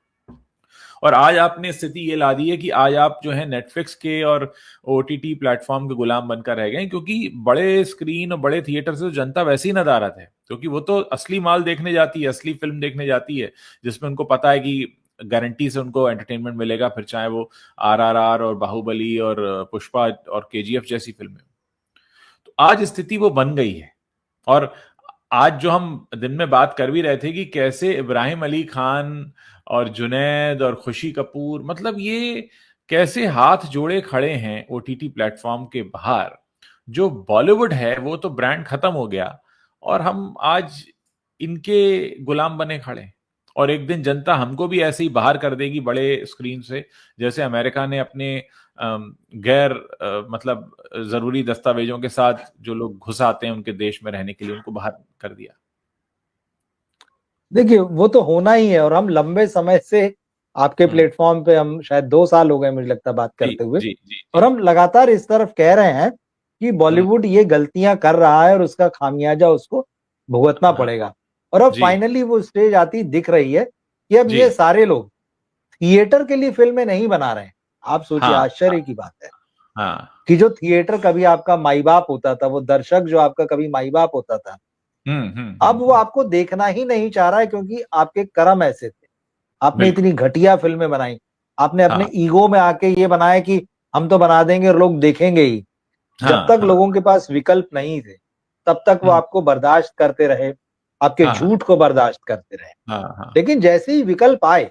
और आज आपने स्थिति ये ला दी है कि आज आप जो है नेटफ्लिक्स के और ओटीटी प्लेटफॉर्म के गुलाम बनकर रह गए, क्योंकि बड़े स्क्रीन और बड़े थिएटर से तो जनता वैसे ही नदारत है, क्योंकि वो तो असली माल देखने जाती है, असली फिल्म देखने जाती है, जिसमें उनको पता है कि गारंटी से उनको एंटरटेनमेंट मिलेगा, फिर चाहे वो आरआरआर और बाहुबली और पुष्पा और केजीएफ जैसी फिल्में। तो आज स्थिति वो बन गई है। और आज जो हम दिन में बात कर भी रहे थे कि कैसे इब्राहिम अली खान और जुनैद और खुशी कपूर, मतलब ये कैसे हाथ जोड़े खड़े हैं ओटीटी प्लेटफॉर्म के बाहर। जो बॉलीवुड है वो तो ब्रांड खत्म हो गया और हम आज इनके गुलाम बने खड़े हैं। और एक दिन जनता हमको भी ऐसे ही बाहर कर देगी बड़े स्क्रीन से, जैसे अमेरिका ने अपने गैर मतलब जरूरी दस्तावेजों के साथ जो लोग घुस आते हैं उनके देश में रहने के लिए, उनको बाहर कर दिया। देखिए वो तो होना ही है, और हम लंबे समय से आपके प्लेटफॉर्म पे, हम शायद 2 साल हो गए मुझे लगता है बात जी करते हुए, जी जी और जी। हम लगातार इस तरफ कह रहे हैं कि बॉलीवुड ये गलतियां कर रहा है और उसका खामियाजा उसको भुगतना हाँ पड़ेगा। और अब जी फाइनली वो स्टेज आती दिख रही है कि अब जी। ये सारे लोग थिएटर के लिए फिल्में नहीं बना रहे हैं। आप सोचिए, हाँ आश्चर्य की बात है हाँ। कि जो थिएटर कभी आपका माई बाप होता था, वो दर्शक जो आपका कभी माई बाप होता था, अब वो हम्म। आपको देखना ही नहीं चाह रहा है, क्योंकि आपके कर्म ऐसे थे, आपने बिल्कुल। इतनी घटिया फिल्में बनाई, आपने अपने हाँ ईगो में आके ये बनाया कि हम तो बना देंगे और लोग देखेंगे ही। जब हाँ तक हाँ। लोगों के पास विकल्प नहीं थे, तब तक वो हम्म। आपको बर्दाश्त करते रहे, आपके हाँ झूठ को बर्दाश्त करते रहे। हाँ हाँ। लेकिन जैसे ही विकल्प आए,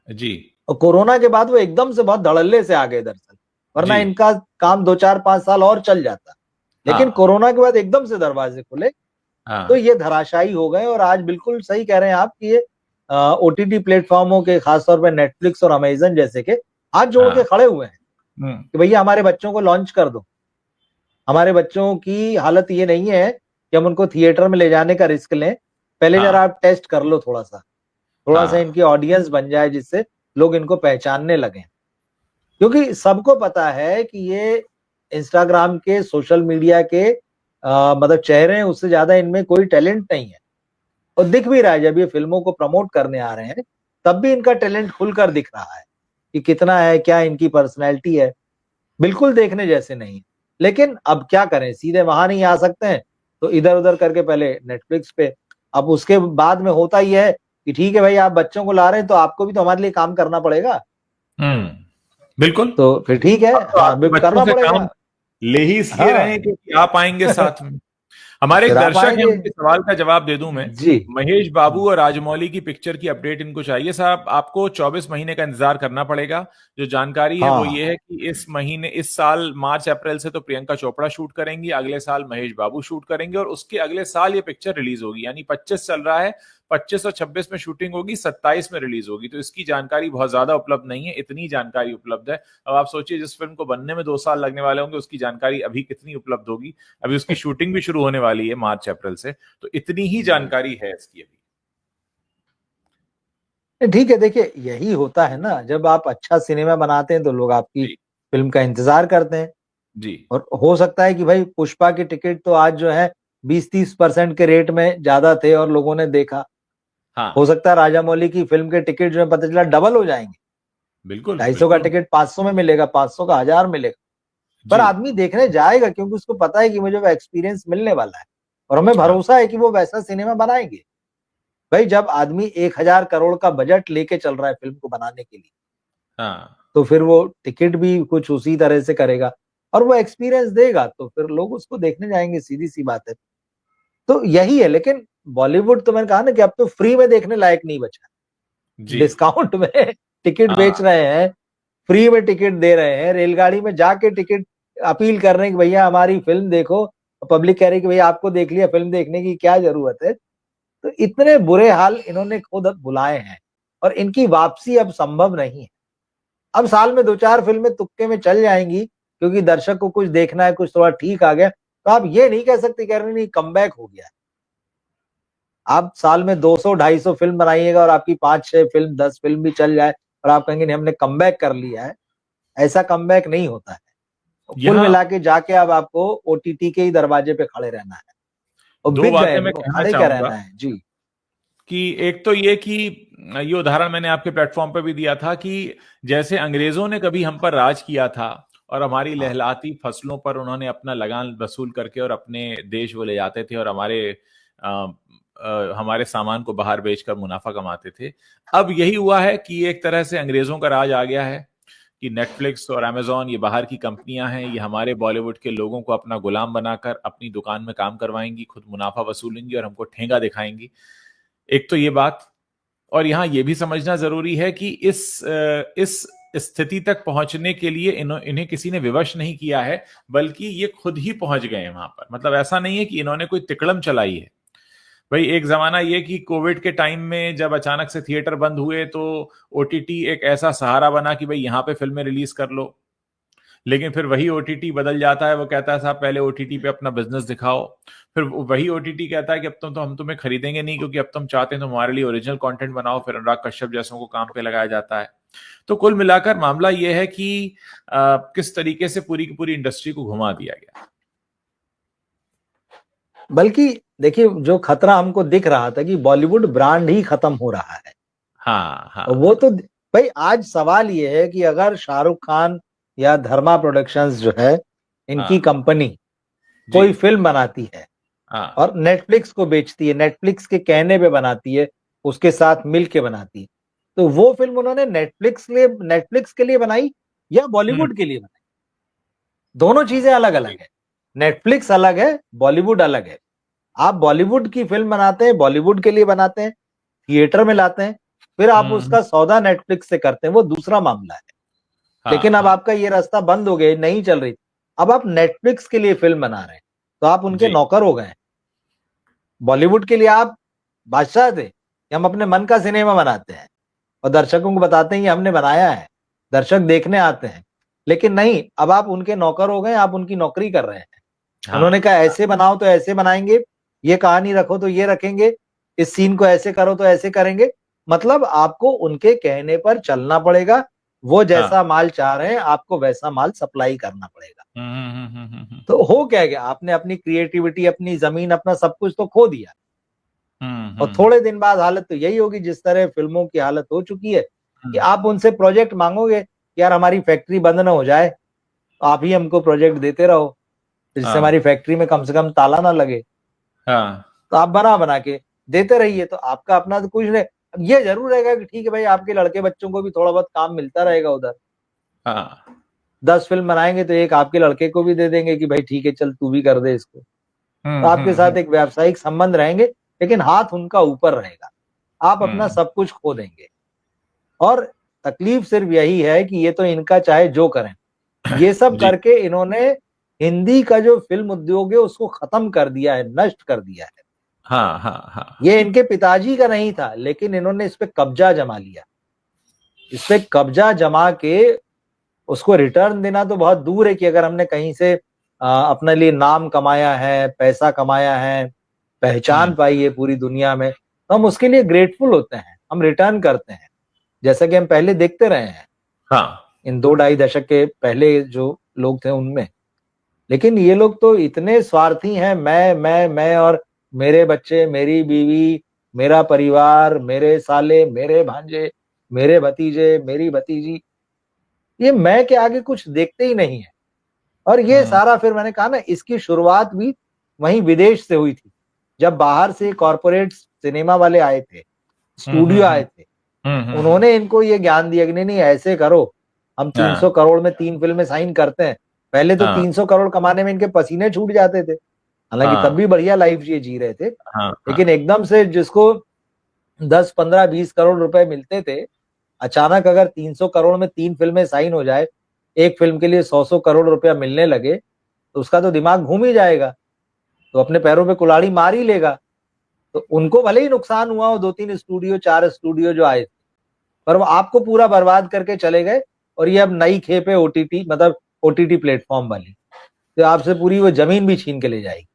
जी और कोरोना के बाद वो एकदम से बहुत धड़ल्ले से आ गए दरअसल, वरना जी। इनका काम 2 4 5 साल और चल जाता। लेकिन हाँ कोरोना के बाद एकदम से दरवाजे खुले, तो हाँ ये धराशायी हो गए। और आज बिल्कुल सही कह रहे हैं आप कि ये ओटीटी प्लेटफॉर्मों के, खासतौर पर नेटफ्लिक्स और अमेजन जैसे के, हाथ जोड़ हाँ। के खड़े हुए हैं हम्म। कि भैया हमारे बच्चों को लॉन्च कर दो। हमारे बच्चों की हालत ये नहीं है कि हम उनको थिएटर में ले जाने का रिस्क लें, पहले जरा हाँ आप टेस्ट कर लो, थोड़ा सा हाँ। इनकी ऑडियंस बन जाए, जिससे लोग इनको पहचानने लगे। क्योंकि सबको पता है कि ये इंस्टाग्राम के, सोशल मीडिया के मतलब चेहरे हैं, उससे ज्यादा इनमें कोई टैलेंट नहीं है। और दिख भी रहा है, जब ये फिल्मों को प्रमोट करने आ रहे हैं तब भी इनका टैलेंट खुलकर दिख रहा है कि कितना है, क्या इनकी पर्सनैलिटी है। बिल्कुल देखने जैसे नहीं। लेकिन अब क्या करें, सीधे वहां नहीं आ सकते हैं, तो इधर उधर करके पहले नेटफ्लिक्स पे। अब उसके बाद में होता ही है कि ठीक है भाई, आप बच्चों को ला रहे हैं तो आपको भी तो हमारे लिए काम करना पड़ेगा। बिल्कुल। तो फिर ठीक है, अब तो हाँ आपके बच्चों करना से काम पड़ेगा। ले ही इसलिए रहे हैं हाँ क्योंकि आप आएंगे साथ में। हमारे एक फिर आप दर्शक हैं, आएंगे। उनके सवाल का जवाब दे दूं मैं। जी। महेश बाबू और राजमौली की पिक्चर की अपडेट इनको चाहिए। साहब आपको 24 महीने का इंतजार करना पड़ेगा। जो जानकारी है वो ये हाँ है कि इस महीने, इस साल मार्च अप्रैल से तो प्रियंका चोपड़ा शूट करेंगी, अगले साल महेश बाबू शूट करेंगे, और उसके अगले साल ये पिक्चर रिलीज होगी। यानी 25 चल रहा है, 25 और 26 में शूटिंग होगी, 27 में रिलीज होगी। तो इसकी जानकारी बहुत ज्यादा उपलब्ध नहीं है, इतनी जानकारी उपलब्ध है। अब आप सोचिए, जिस फिल्म को बनने में 2 साल लगने वाले होंगे, उसकी जानकारी अभी कितनी उपलब्ध होगी। अभी उसकी शूटिंग भी शुरू होने वाली है मार्च अप्रैल से, तो इतनी ही जी। जानकारी है इसकी अभी। ठीक है, देखिए यही होता है ना, जब आप अच्छा सिनेमा बनाते हैं तो लोग आपकी जी फिल्म का इंतजार करते हैं। जी। और हो सकता है कि भाई पुष्पा के टिकट तो आज जो है 20-30% के रेट में ज्यादा थे और लोगों ने देखा। हो हाँ सकता है राजा मौली की फिल्म के टिकट जो है पता चला डबल हो जाएंगे, बिल्कुल 250 का बिल्कुल। टिकट 500 में मिलेगा, 500 का 1000 मिलेगा। पर जी आदमी देखने जाएगा क्योंकि उसको पता है कि मुझे वो एक्सपीरियंस मिलने वाला है, और हमें हाँ भरोसा है कि वो वैसा सिनेमा बनाएंगे। भाई जब आदमी 1000 करोड़ का बजट लेके चल रहा है फिल्म को बनाने के लिए, हाँ। तो फिर वो टिकट भी कुछ उसी तरह से करेगा और वो एक्सपीरियंस देगा, तो फिर लोग उसको देखने जाएंगे, सीधी सी बात है। तो यही है। लेकिन बॉलीवुड तो मैंने कहा ना कि अब तो फ्री में देखने लायक नहीं बचा, जी डिस्काउंट में टिकट हाँ। बेच रहे हैं, फ्री में टिकट दे रहे हैं, रेलगाड़ी में जाके टिकट अपील कर रहे हैं कि भैया हमारी फिल्म देखो। पब्लिक कह रही है कि भैया आपको देख लिया, फिल्म देखने की क्या जरूरत है। तो इतने बुरे हाल इन्होंने खुद अब बुलाए हैं, और इनकी वापसी अब संभव नहीं है। अब साल में 2 4 फिल्में तुक्के में चल जाएंगी, क्योंकि दर्शक को कुछ देखना है, कुछ थोड़ा ठीक आ गया, तो आप ये नहीं कह सकते, कह रहे नहीं कमबैक हो गया है। आप साल में 200-250 फिल्म बनाइएगा और आपकी 5 6 फिल्म 10 फिल्म भी चल जाए और आप कहेंगे नहीं हमने कमबैक कर लिया है, ऐसा कमबैक नहीं होता है। तो कुल यहाँ मिला के जाके अब आपको ओटीटी के ही दरवाजे पे खड़े रहना है, और दो बिक गए बातें हैं मैं वो, कहना खड़े क्या चाहूंगा रहना है। जी। कि एक तो ये कि ये उदाहरण मैंने आपके प्लेटफॉर्म पे भी दिया था कि जैसे अंग्रेजों ने कभी हम पर राज किया था और हमारी हाँ लहलाती फसलों पर उन्होंने अपना लगान वसूल करके और अपने देश वो ले जाते थे और हमारे सामान को बाहर बेचकर मुनाफा कमाते थे। अब यही हुआ है कि एक तरह से अंग्रेजों का राज आ गया है कि नेटफ्लिक्स और अमेजॉन ये बाहर की कंपनियां हैं, ये हमारे बॉलीवुड के लोगों को अपना गुलाम बनाकर अपनी दुकान में काम करवाएंगी, खुद मुनाफा वसूलेंगी और हमको ठेंगा दिखाएंगी। एक तो ये बात। और यहां यह भी समझना जरूरी है कि इस स्थिति तक पहुंचने के लिए इन्हें किसी ने विवश नहीं किया है, बल्कि ये खुद ही पहुंच गए हैं वहां पर। मतलब ऐसा नहीं है कि इन्होंने कोई तिकड़म चलाई है, भाई एक जमाना ये कि कोविड के टाइम में जब अचानक से थिएटर बंद हुए तो ओटीटी एक ऐसा सहारा बना कि भाई यहाँ पे फिल्में रिलीज कर लो, लेकिन फिर वही ओटीटी बदल जाता है, वो कहता है साहब पहले ओटीटी पे अपना बिजनेस दिखाओ, फिर वही ओटीटी कहता है कि अब तो हम तुम्हें खरीदेंगे नहीं क्योंकि अब तुम चाहते हैं तो हमारे लिए ओरिजिनल कंटेंट बनाओ, फिर अनुराग कश्यप जैसों को काम पे लगाया जाता है। तो कुल मिलाकर मामला यह है कि किस तरीके से पूरी की पूरी इंडस्ट्री को घुमा दिया गया। बल्कि देखिए जो खतरा हमको दिख रहा था कि बॉलीवुड ब्रांड ही खत्म हो रहा है। हाँ हाँ वो तो भाई आज सवाल ये है कि अगर शाहरुख खान या धर्मा प्रोडक्शंस जो है इनकी हाँ कंपनी जी कोई फिल्म बनाती है हाँ और नेटफ्लिक्स को बेचती है, नेटफ्लिक्स के कहने पे बनाती है, उसके साथ मिल के बनाती है, तो वो फिल्म उन्होंने नेटफ्लिक्स के लिए बनाई या बॉलीवुड के लिए बनाई? दोनों चीजें अलग अलग है। नेटफ्लिक्स अलग है, बॉलीवुड अलग है। आप बॉलीवुड की फिल्म बनाते हैं, बॉलीवुड के लिए बनाते हैं, थिएटर में लाते हैं, फिर आप हम्म उसका सौदा नेटफ्लिक्स से करते हैं, वो दूसरा मामला है। हाँ लेकिन अब हाँ आपका ये रास्ता बंद हो गया, नहीं चल रही, अब आप नेटफ्लिक्स के लिए फिल्म बना रहे हैं तो आप उनके जी नौकर हो गए। बॉलीवुड के लिए आप बादशाह थे कि हम अपने मन का सिनेमा बनाते हैं और दर्शकों को बताते हैं कि हमने बनाया है, दर्शक देखने आते हैं। लेकिन नहीं, अब आप उनके नौकर हो गए, आप उनकी नौकरी कर रहे हैं। उन्होंने हाँ कहा ऐसे बनाओ तो ऐसे बनाएंगे, ये कहानी रखो तो ये रखेंगे, इस सीन को ऐसे करो तो ऐसे करेंगे। मतलब आपको उनके कहने पर चलना पड़ेगा, वो हाँ जैसा माल चाह रहे हैं आपको वैसा माल सप्लाई करना पड़ेगा। हम्म। तो हो क्या गया, आपने अपनी क्रिएटिविटी, अपनी जमीन, अपना सब कुछ तो खो दिया। और हम्म थोड़े दिन बाद हालत तो यही होगी जिस तरह फिल्मों की हालत हो चुकी है कि हम्म, आप उनसे प्रोजेक्ट मांगोगे कि यार हमारी फैक्ट्री बंद ना हो जाए, आप ही हमको प्रोजेक्ट देते रहो जिससे हमारी हाँ फैक्ट्री में कम से कम ताला ना लगे। हाँ तो आप बना बना के देते रहिए, तो आपका अपना तो कुछ नहीं। अब ये जरूर रहेगा कि ठीक है भाई आपके लड़के बच्चों को भी थोड़ा बहुत काम मिलता रहेगा उधर। हाँ 10 फिल्म बनाएंगे तो एक आपके लड़के को भी दे देंगे कि भाई ठीक है चल तू भी कर दे इसको। तो आपके साथ हम्म। एक व्यावसायिक संबंध रहेंगे, लेकिन हाथ उनका ऊपर रहेगा, आप अपना हम्म सब कुछ खो देंगे। और तकलीफ सिर्फ यही है कि ये तो इनका चाहे जो करें, ये सब जी करके इन्होंने हिंदी का जो फिल्म उद्योग है उसको खत्म कर दिया है, नष्ट कर दिया है। हाँ हाँ हाँ ये इनके पिताजी का नहीं था, लेकिन इन्होंने इस पे कब्जा जमा लिया। इस पे कब्जा जमा के उसको रिटर्न देना तो बहुत दूर है कि अगर हमने कहीं से अपने लिए नाम कमाया है, पैसा कमाया है, पहचान हम्म पाई है पूरी दुनिया में, तो हम उसके लिए ग्रेटफुल होते हैं, हम रिटर्न करते हैं, जैसा कि हम पहले देखते रहे हैं हाँ इन 2-2.5 दशक के पहले जो लोग थे उनमें। लेकिन ये लोग तो इतने स्वार्थी हैं, मैं और मेरे बच्चे, मेरी बीवी, मेरा परिवार, मेरे साले, मेरे भांजे, मेरे भतीजे, मेरी भतीजी, ये मैं के आगे कुछ देखते ही नहीं है। और ये हम्म सारा, फिर मैंने कहा ना, इसकी शुरुआत भी वहीं विदेश से हुई थी, जब बाहर से कॉरपोरेट सिनेमा वाले आए थे, स्टूडियो आए थे, हम्म। उन्होंने इनको ये ज्ञान दिया कि नहीं नहीं ऐसे करो, हम 300 हाँ करोड़ में 3 फिल्में साइन करते हैं। पहले तो हाँ 300 करोड़ कमाने में इनके पसीने छूट जाते थे, हालांकि तब हाँ भी बढ़िया लाइफ ये जी रहे थे। हाँ लेकिन हाँ एकदम से जिसको 10, 15, 20 करोड़ रुपए मिलते थे, अचानक अगर 300 करोड़ में 3 फिल्में साइन हो जाए, एक फिल्म के लिए 100 करोड़ रुपया मिलने लगे, तो उसका तो दिमाग घूम ही जाएगा, तो अपने पैरों पे कुल्हाड़ी मार ही लेगा। तो उनको भले ही नुकसान हुआ हो, 2-3 स्टूडियो 4 स्टूडियो जो आए, पर वो आपको पूरा बर्बाद करके चले गए। और ये अब नई खेप है ओटीटी, मतलब ओटीटी प्लेटफॉर्म वाली, तो आपसे पूरी वो जमीन भी छीन के ले जाएगी।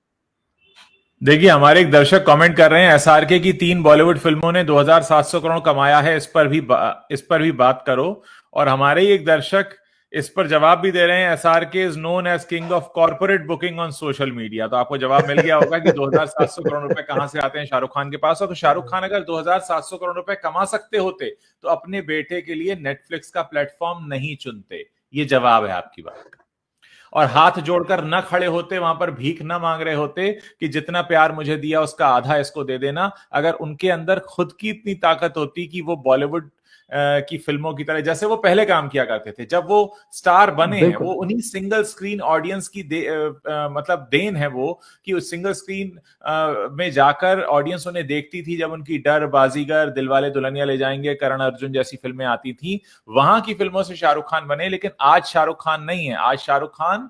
देखिए हमारे एक दर्शक कमेंट कर रहे हैं एसआरके की 3 बॉलीवुड फिल्मों ने 2700 करोड़ कमाया है, इस पर भी बात करो। और हमारे ही एक दर्शक इस पर जवाब भी दे रहे हैं, SRK is known as king of corporate booking on social media. तो आपको जवाब मिल गया होगा कि 2700 करोड़ रुपए कहां से आते हैं शाहरुख खान के पास। और शाहरुख खान अगर 2700 करोड़ रुपए कमा सकते होते तो अपने बेटे के लिए नेटफ्लिक्स का प्लेटफॉर्म नहीं चुनते। ये जवाब है आपकी बात का। और हाथ जोड़कर न खड़े होते, वहां पर भीख न मांग रहे होते कि जितना प्यार मुझे दिया उसका आधा इसको दे देना। अगर उनके अंदर खुद की इतनी ताकत होती कि वो बॉलीवुड की फिल्मों की तरह, जैसे वो पहले काम किया करते थे जब वो स्टार बने हैं, बिल्कुल। वो उन्हीं सिंगल स्क्रीन ऑडियंस की मतलब देन है वो, कि उस सिंगल स्क्रीन में जाकर ऑडियंस उन्हें देखती थी जब उनकी डर, बाजीगर, दिलवाले दुल्हनिया ले जाएंगे, करण अर्जुन जैसी फिल्में आती थी। वहां की फिल्मों से शाहरुख खान बने। लेकिन आज शाहरुख खान नहीं है, आज शाहरुख खान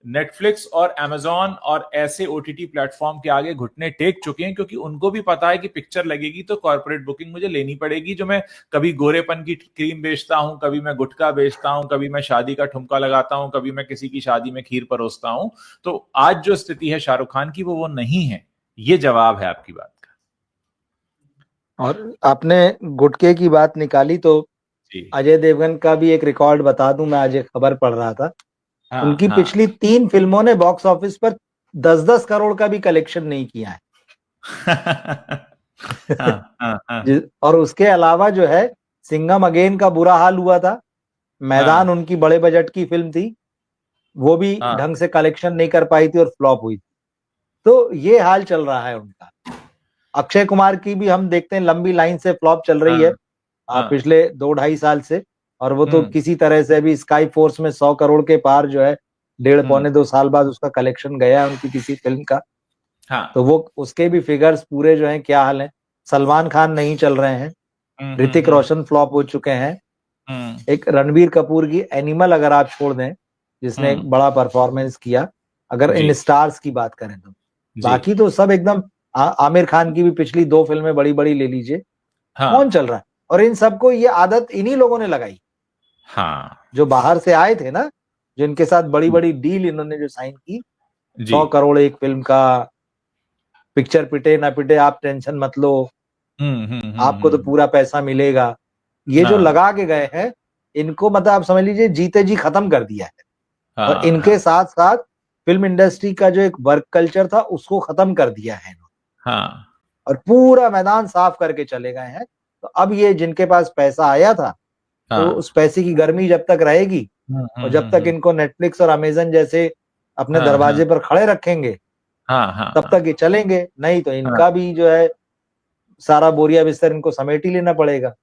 नेटफ्लिक्स और अमेजॉन और ऐसे ओटीटी प्लेटफॉर्म के आगे घुटने टेक चुके हैं, क्योंकि उनको भी पता है कि पिक्चर लगेगी तो कॉर्पोरेट बुकिंग मुझे लेनी पड़ेगी। जो मैं कभी गोरेपन की क्रीम बेचता हूं, कभी मैं गुटखा बेचता हूं, कभी मैं शादी का ठुमका लगाता हूं, कभी मैं किसी की शादी में खीर परोसता हूं। तो आज जो स्थिति है शाहरुख खान की, वो नहीं है। ये जवाब है आपकी बात का। और आपने गुटके की बात निकाली तो जी। अजय देवगन का भी एक रिकॉर्ड बता दूं, मैं आज एक खबर पढ़ रहा था। हाँ उनकी हाँ। पिछली 3 फिल्मों ने बॉक्स ऑफिस पर 10-10 करोड़ का भी कलेक्शन नहीं किया है। हाँ हाँ हाँ और उसके अलावा जो है, सिंघम अगेन का बुरा हाल हुआ था। मैदान हाँ उनकी बड़े बजट की फिल्म थी, वो भी हाँ। ढंग से कलेक्शन नहीं कर पाई थी और फ्लॉप हुई थी। तो ये हाल चल रहा है उनका। अक्षय कुमार की भी हम देखते हैं लंबी लाइन से फ्लॉप चल रही है हाँ हाँ। पिछले 2-2.5 साल से। और वो तो हम्म किसी तरह से भी स्काई फोर्स में 100 करोड़ के पार जो है, डेढ़ हम्म। पौने 2 साल बाद उसका कलेक्शन गया है उनकी किसी फिल्म का। हाँ। तो वो उसके भी फिगर्स पूरे जो हैं क्या हाल है। सलमान खान नहीं चल रहे हैं। ऋतिक हम्म। रोशन फ्लॉप हो चुके हैं। हम्म एक रणबीर कपूर की एनिमल अगर आप छोड़ दें, जिसने हम्म। एक बड़ा परफॉर्मेंस किया, अगर जी इन स्टार्स की बात करें तो जी। बाकी तो सब एकदम। आमिर खान की भी पिछली 2 फिल्में बड़ी बड़ी ले लीजिए, कौन हाँ चल रहा है। और इन सबको ये आदत इन्हीं लोगों ने लगाई, हाँ। जो बाहर से आए थे ना, जिनके साथ बड़ी बड़ी डील इन्होंने जो साइन की। जी। 100 करोड़ एक फिल्म का, पिक्चर पिटे ना पिटे आप टेंशन मत लो, आपको तो हम्म। पूरा पैसा मिलेगा। ये जो हाँ लगा के गए हैं, इनको मतलब आप समझ लीजिए जीते जी खत्म कर दिया है। और हाँ इनके हाँ साथ साथ फिल्म इंडस्ट्री का जो एक वर्क कल्चर था उसको खत्म कर दिया है इन्होंने। हाँ और पूरा मैदान साफ करके चले गए हैं। तो अब ये जिनके पास पैसा आया था, तो हाँ। उस पैसे की गर्मी जब तक रहेगी और जब तक इनको नेटफ्लिक्स और अमेजन जैसे अपने हाँ हाँ दरवाजे पर खड़े रखेंगे, हाँ हाँ तब हाँ तक ये चलेंगे। नहीं तो हाँ। इनका भी जो है सारा बोरिया बिस्तर इनको समेट ही लेना पड़ेगा।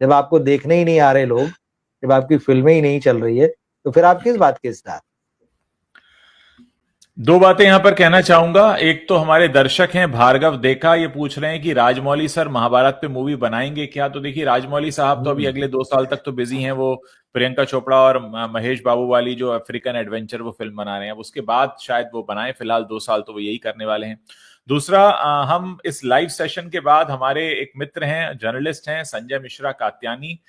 जब आपको देखने ही नहीं आ रहे लोग, जब आपकी फिल्में ही नहीं चल रही है, तो फिर आप किस बात के स्टार। दो बातें यहां पर कहना चाहूंगा। एक तो हमारे दर्शक हैं भार्गव देखा, ये पूछ रहे हैं कि राजमौली सर महाभारत पे मूवी बनाएंगे क्या। तो देखिए, राजमौली साहब तो अभी अगले 2 साल तक तो बिजी हैं। वो प्रियंका चोपड़ा और महेश बाबू वाली जो अफ्रीकन एडवेंचर वो फिल्म बना रहे हैं, अब उसके बाद शायद वो बनाए। फिलहाल 2 साल तो वो यही करने वाले हैं। दूसरा, हम इस लाइव सेशन के बाद हमारे एक मित्र हैं, जर्नलिस्ट हैं, संजय मिश्रा कात्यानी,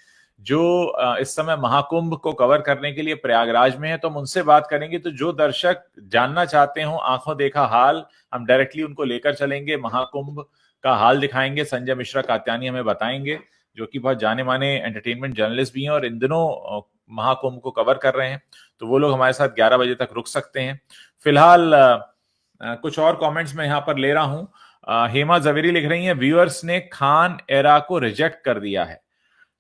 जो इस समय महाकुंभ को कवर करने के लिए प्रयागराज में है। तो हम उनसे बात करेंगे। तो जो दर्शक जानना चाहते हो आंखों देखा हाल, हम डायरेक्टली उनको लेकर चलेंगे, महाकुंभ का हाल दिखाएंगे। संजय मिश्रा कात्यानी हमें बताएंगे, जो कि बहुत जाने माने एंटरटेनमेंट जर्नलिस्ट भी हैं और इन दिनों महाकुंभ को कवर कर रहे हैं। तो वो लोग हमारे साथ 11 बजे तक रुक सकते हैं। फिलहाल कुछ और कमेंट्स मैं यहां पर ले रहा हूं। हेमा जवेरी लिख रही हैं, व्यूअर्स ने खान एरा को रिजेक्ट कर दिया है।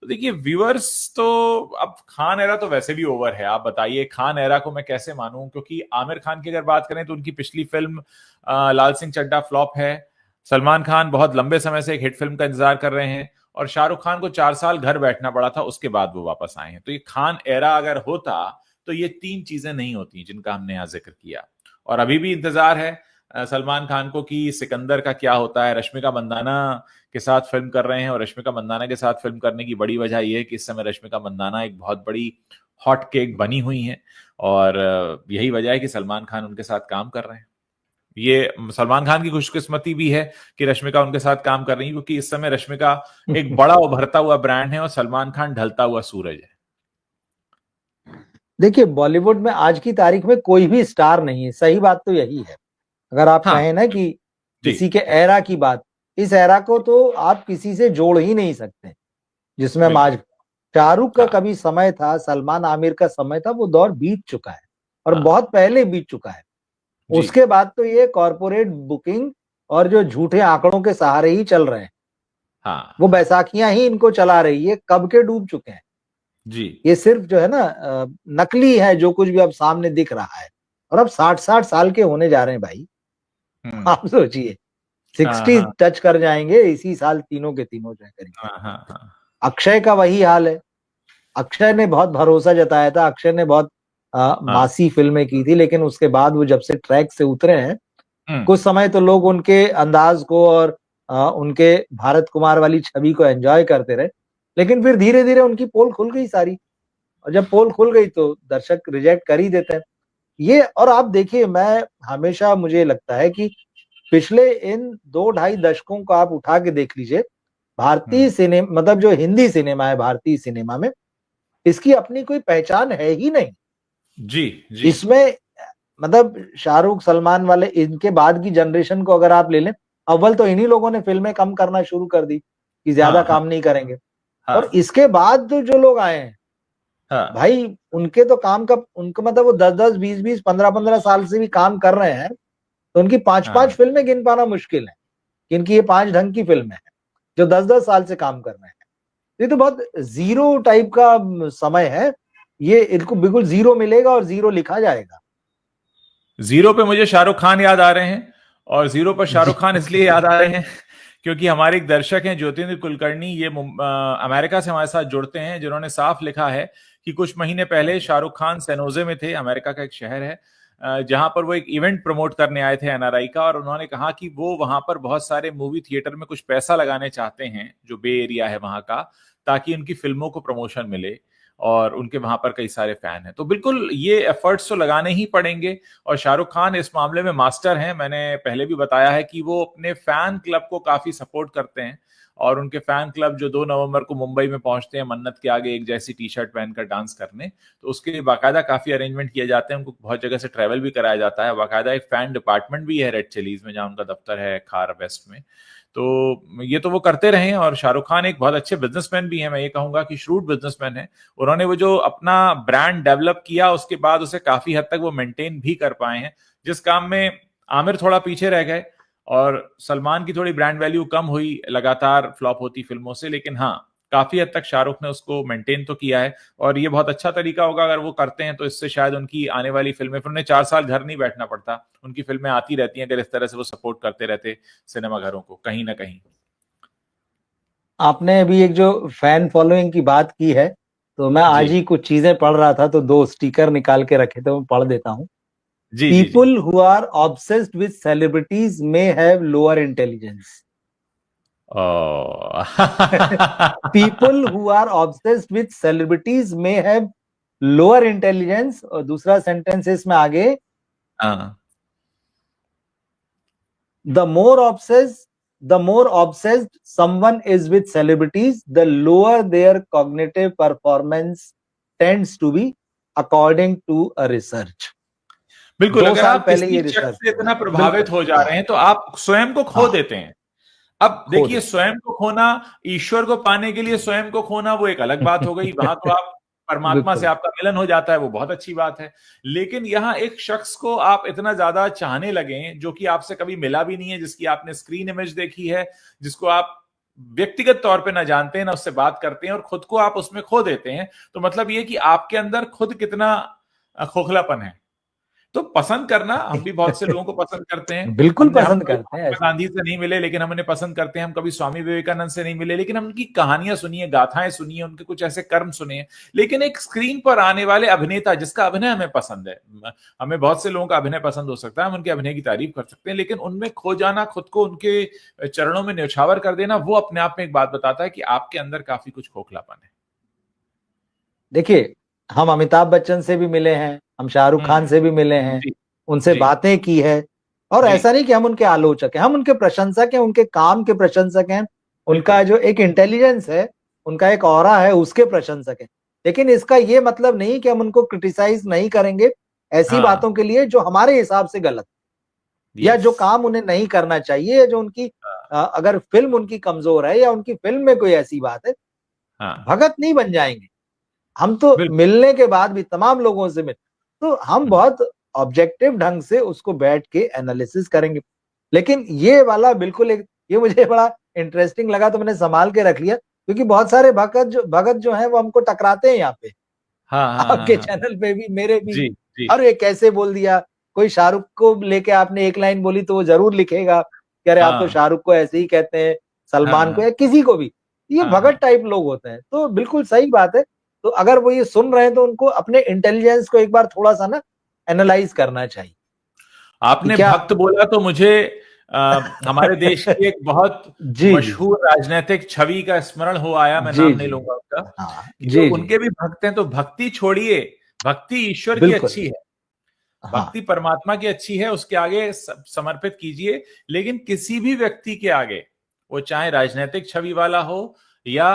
तो देखिए, व्यूअर्स तो, अब खान एरा तो वैसे भी ओवर है। आप बताइए, खान एरा को मैं कैसे मानूं, क्योंकि आमिर खान की अगर बात करें तो उनकी पिछली फिल्म लाल सिंह चड्ढा फ्लॉप है। सलमान खान बहुत लंबे समय से एक हिट फिल्म का इंतजार कर रहे हैं, और शाहरुख खान को 4 साल घर बैठना पड़ा था, उसके बाद वो वापस आए हैं। तो ये खान एरा अगर होता तो ये 3 चीजें नहीं होती जिनका हमने यहां जिक्र किया। और अभी भी इंतजार है सलमान खान को कि सिकंदर का क्या होता है। रश्मिका मंदाना के साथ फिल्म कर रहे हैं, और रश्मिका मंदाना के साथ फिल्म करने की बड़ी वजह यह है कि इस समय रश्मिका मंदाना एक बहुत बड़ी हॉट केक बनी हुई हैं, और यही वजह है कि सलमान खान उनके साथ काम कर रहे हैं। ये सलमान खान की खुशकिस्मती भी है कि रश्मिका उनके साथ काम कर रही है, क्योंकि इस समय रश्मिका एक बड़ा उभरता हुआ ब्रांड है और सलमान खान ढलता हुआ सूरज है। देखिए, बॉलीवुड में आज की तारीख में कोई भी स्टार नहीं है, सही बात तो यही है। अगर आप हाँ कहें ना कि जी। किसी के एरा की बात, इस एरा को तो आप किसी से जोड़ ही नहीं सकते जिसमें हम आज। बिल्कुल। शाहरुख का हाँ कभी समय था, सलमान आमिर का समय था, वो दौर बीत चुका है और हाँ बहुत पहले बीत चुका है। जी। उसके बाद तो ये कॉरपोरेट बुकिंग और जो झूठे आंकड़ों के सहारे ही चल रहे हैं। हाँ वो हाँ बैसाखियां ही इनको चला रही है, कब के डूब चुके हैं। जी। ये सिर्फ जो है ना नकली है, जो कुछ भी अब सामने दिख रहा है। और अब 60-60 साल के होने जा रहे हैं भाई। हम्म। आप सोचिए, हाँ 60 हाँ टच कर जाएंगे इसी साल, तीनों के तीनों जो है करीब। हाँ हाँ हाँ अक्षय का वही हाल है। अक्षय ने बहुत भरोसा जताया था, अक्षय ने बहुत हाँ। मासी फिल्में की थी, लेकिन उसके बाद वो जब से ट्रैक से उतरे हैं, हम्म। कुछ समय तो लोग उनके अंदाज को और उनके भारत कुमार वाली छवि को एंजॉय करते रहे। लेकिन फिर धीरे धीरे उनकी पोल खुल गई सारी, और जब पोल खुल गई तो दर्शक रिजेक्ट कर ही देते हैं। ये और आप देखिए, मैं हमेशा मुझे लगता है कि पिछले इन 2 ढाई दशकों को आप उठा के देख लीजिए, भारतीय सिनेमा मतलब जो हिंदी सिनेमा है भारतीय सिनेमा में, इसकी अपनी कोई पहचान है ही नहीं। जी जी। इसमें मतलब शाहरुख सलमान वाले इनके बाद की जनरेशन को अगर आप ले लें, अव्वल तो इन्हीं लोगों ने फिल्में कम करना शुरू कर दी कि ज्यादा हाँ हाँ काम नहीं करेंगे। और हाँ इसके बाद तो जो लोग आए हैं हाँ भाई, उनके तो काम का उनको मतलब वो 10-10 20-20 15-15 साल से भी काम कर रहे हैं, तो उनकी 5-5 हाँ। फिल्में गिन पाना मुश्किल है। इनकी ये 5 ढंग की फिल्में हैं जो 10-10 साल से काम कर रहे हैं। ये तो बहुत जीरो टाइप का समय है। ये इनको बिल्कुल जीरो मिलेगा और जीरो लिखा जाएगा। जीरो पे मुझे शाहरुख खान याद आ रहे हैं, और जीरो पर जी। शाहरुख खान इसलिए याद आ रहे हैं क्योंकि हमारे एक दर्शक हैं ज्योतिन्द्र कुलकर्णी, ये अमेरिका से हमारे साथ जुड़ते हैं, जिन्होंने साफ लिखा है कि कुछ महीने पहले शाहरुख खान सैनोजे में थे, अमेरिका का एक शहर है, जहां पर वो एक इवेंट प्रमोट करने आए थे एनआरआई का, और उन्होंने कहा कि वो वहां पर बहुत सारे मूवी थिएटर में कुछ पैसा लगाने चाहते हैं जो बे एरिया है वहां का, ताकि उनकी फिल्मों को प्रमोशन मिले, और उनके वहां पर कई सारे फैन हैं। तो बिल्कुल ये एफर्ट्स तो लगाने ही पड़ेंगे, और शाहरुख खान इस मामले में मास्टर हैं। मैंने पहले भी बताया है कि वो अपने फैन क्लब को काफी सपोर्ट करते हैं, और उनके फैन क्लब जो 2 नवंबर को मुंबई में पहुंचते हैं मन्नत के आगे एक जैसी टी शर्ट पहनकर डांस करने, तो उसके लिए बाकायदा काफी अरेंजमेंट किए जाते हैं, उनको बहुत जगह से ट्रैवल भी कराया जाता है, बाकायदा एक फैन डिपार्टमेंट भी है रेड चिलीज में जहां उनका दफ्तर है खार वेस्ट में। तो ये तो वो करते रहे हैं, और शाहरुख खान एक बहुत अच्छे बिजनेसमैन भी हैं, मैं ये कहूंगा कि श्रूड बिजनेसमैन है। उन्होंने वो जो अपना ब्रांड डेवलप किया उसके बाद उसे काफी हद तक वो मेंटेन भी कर पाए हैं, जिस काम में आमिर थोड़ा पीछे रह गए और सलमान की थोड़ी ब्रांड वैल्यू कम हुई लगातार फ्लॉप होती फिल्मों से, लेकिन हाँ, काफी हद तक शाहरुख ने उसको मेंटेन तो किया है, और ये बहुत अच्छा तरीका होगा अगर वो करते हैं, तो इससे शायद उनकी आने वाली फिल्में, फिर उन्हें 4 साल घर नहीं बैठना पड़ता, उनकी फिल्में आती रहती हैं अगर इस तरह से वो सपोर्ट करते रहते सिनेमाघरों को कहीं ना कहीं। आपने अभी एक जो फैन फॉलोइंग की बात की है, तो मैं जी आज ही कुछ चीजें पढ़ रहा था, तो 2 स्टिकर निकाल के रखे थे, मैं पढ़ देता हूँ। जी जी जी। People who are obsessed with celebrities may have lower intelligence. Oh people who are obsessed with celebrities may have lower intelligence. और दूसरा सेंटेंस है इसमें आगे, हाँ। The more obsessed someone is with celebrities, the lower their cognitive performance tends to be, according to a research। बिल्कुल, दो अगर साल आप पहले किसी ये शख्स रिसर्च से हुआ इतना है। प्रभावित बिल्कुल। हो जा हाँ रहे हैं तो आप स्वयं को खो हाँ, देते हैं। अब खो देखिए, देते। स्वयं को खोना, ईश्वर को पाने के लिए स्वयं को खोना वो एक अलग बात हो गई, वहां तो आप परमात्मा से बिल्कुल। आपका मिलन हो जाता है, वो बहुत अच्छी बात है। लेकिन यहाँ एक शख्स को आप इतना ज्यादा चाहने लगे जो कि आपसे कभी मिला भी नहीं है, जिसकी आपने स्क्रीन इमेज देखी है, जिसको आप व्यक्तिगत तौर पे ना जानते हैं ना उससे बात करते हैं, और खुद को आप उसमें खो देते हैं, तो मतलब ये कि आपके अंदर खुद कितना खोखलापन है। तो पसंद करना, हम भी बहुत से लोगों को पसंद करते हैं। बिल्कुल हम पसंद कभी करते हैं महात्मा ऐसे। गांधी से नहीं मिले लेकिन हम उन्हें पसंद करते हैं, हम कभी स्वामी विवेकानंद से नहीं मिले लेकिन हम उनकी कहानियां सुनी है, गाथाएं सुनी है, उनके कुछ ऐसे कर्म सुने हैं। लेकिन एक स्क्रीन पर आने वाले अभिनेता जिसका अभिनय हमें पसंद है, हमें बहुत से लोगों का अभिनय पसंद हो सकता है, हम उनके अभिनय की तारीफ कर सकते हैं, लेकिन उनमें खो जाना, खुद को उनके चरणों में न्यौछावर कर देना, वो अपने आप में एक बात बताता है कि आपके अंदर काफी कुछ खोखलापन है। देखिए, हम अमिताभ बच्चन से भी मिले हैं, हम शाहरुख खान से भी मिले हैं, जी उनसे जी बातें की है। और जी। ऐसा नहीं कि हम उनके आलोचक हैं, हम उनके प्रशंसक हैं, उनके काम के प्रशंसक हैं, बिल्कुल। उनका जो एक इंटेलिजेंस है, उनका एक ऑरा है, उसके प्रशंसक हैं। लेकिन इसका ये मतलब नहीं कि हम उनको क्रिटिसाइज नहीं करेंगे ऐसी हाँ। बातों के लिए जो हमारे हिसाब से गलत, या यस। जो काम उन्हें नहीं करना चाहिए, या जो उनकी अगर फिल्म उनकी कमजोर है या उनकी फिल्म में कोई ऐसी बात है, हाँ। भगत नहीं बन जाएंगे। हम तो बिल्कुल। मिलने के बाद भी तमाम लोगों से मिल, तो हम बहुत ऑब्जेक्टिव ढंग से उसको बैठ के एनालिसिस करेंगे। लेकिन ये वाला बिल्कुल एक, ये मुझे बड़ा इंटरेस्टिंग लगा, तो मैंने संभाल के रख लिया, क्योंकि बहुत सारे भगत जो हैं वो हमको टकराते हैं यहाँ पे, हाँ हाँ हाँ आपके हाँ। चैनल पे भी, मेरे भी। जी जी। अरे कैसे बोल दिया, कोई शाहरुख को लेके आपने एक लाइन बोली तो वो जरूर लिखेगा कि अरे आप तो हाँ शाहरुख को ऐसे ही कहते हैं, हाँ सलमान को, हाँ या किसी को भी। ये हाँ भगत हाँ। टाइप लोग होते हैं, तो बिल्कुल सही बात है। तो अगर वो ये सुन रहे हैं तो उनको अपने इंटेलिजेंस को एक बार थोड़ा सा ना एनालाइज करना चाहिए कि आपने क्या। भक्त बोला तो मुझे हमारे देश की एक बहुत जी जी जी मशहूर राजनीतिक छवि का स्मरण हो आया, मैं जी नाम नहीं जी। लूंगा उसका, हाँ कि जो जी जी। उनके भी भक्त हैं, तो भक्ति छोड़िए, भक्ति ईश्वर की बिल्कुल। अच्छी है, हाँ भक्ति परमात्मा की अच्छी है, उसके आगे समर्पित कीजिए, लेकिन किसी भी व्यक्ति के आगे, वो चाहे राजनीतिक छवि वाला हो या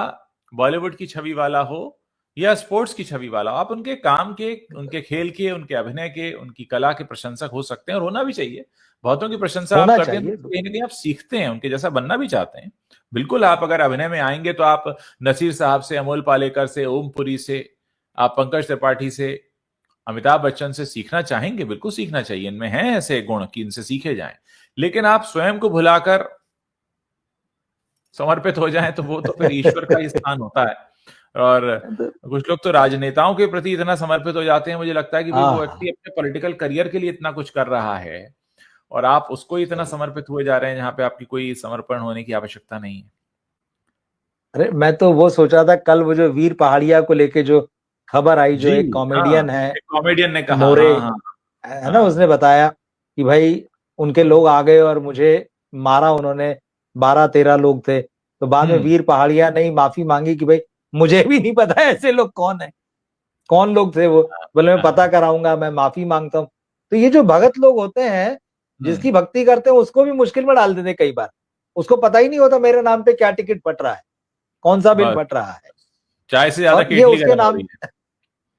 बॉलीवुड की छवि वाला हो या स्पोर्ट्स की छवि वाला हो, आप उनके काम के, उनके खेल के, उनके अभिनय के, उनकी कला के प्रशंसक हो सकते हैं और होना भी चाहिए। बहुतों की प्रशंसा आप होना करते हैं चाहिए। तो कहीं ना कहीं आप सीखते हैं, उनके जैसा बनना भी चाहते हैं। बिल्कुल, आप अगर अभिनय में आएंगे तो आप नसीर साहब से, अमोल पालेकर से, ओम पुरी से, आप पंकज त्रिपाठी से, अमिताभ बच्चन से सीखना चाहेंगे। बिल्कुल सीखना चाहिए, इनमें हैं ऐसे गुण कि इनसे सीखे जाएं। लेकिन आप स्वयं को भुलाकर समर्पित हो जाएं तो वो तो फिर ईश्वर का ही स्थान होता है। और कुछ लोग तो राजनेताओं के प्रति इतना समर्पित हो जाते हैं, मुझे लगता है कि भाई वो हाँ व्यक्ति अपने पॉलिटिकल करियर के लिए इतना कुछ कर रहा है और आप उसको इतना समर्पित हुए जा रहे हैं जहां पे आपकी कोई समर्पण होने की आवश्यकता नहीं है। अरे मैं तो वो सोच रहा था कल वो जो वीर पहाड़िया को लेके जो खबर आई, जो जी, एक हाँ, कॉमेडियन है एक कॉमेडियन ने कहा, मोरे, हाँ हाँ है ना, हाँ। उसने बताया कि भाई उनके लोग आ गए और मुझे मारा उन्होंने, 12-13 लोग थे। तो बाद में वीर पहाड़िया ने माफी मांगी कि भाई मुझे भी नहीं पता ऐसे लोग कौन है, कौन लोग थे वो। बोले मैं पता कराऊंगा, मैं माफी मांगता हूँ। तो ये जो भगत लोग होते हैं, जिसकी भक्ति करते हैं, उसको भी मुश्किल में डाल देते हैं कई बार। उसको पता ही नहीं होता मेरे नाम पे क्या टिकट बट रहा है, कौन सा बिल बस, बट रहा है, चाय से ज्यादा और ये केटली उसके गर्म हो नाम रही है।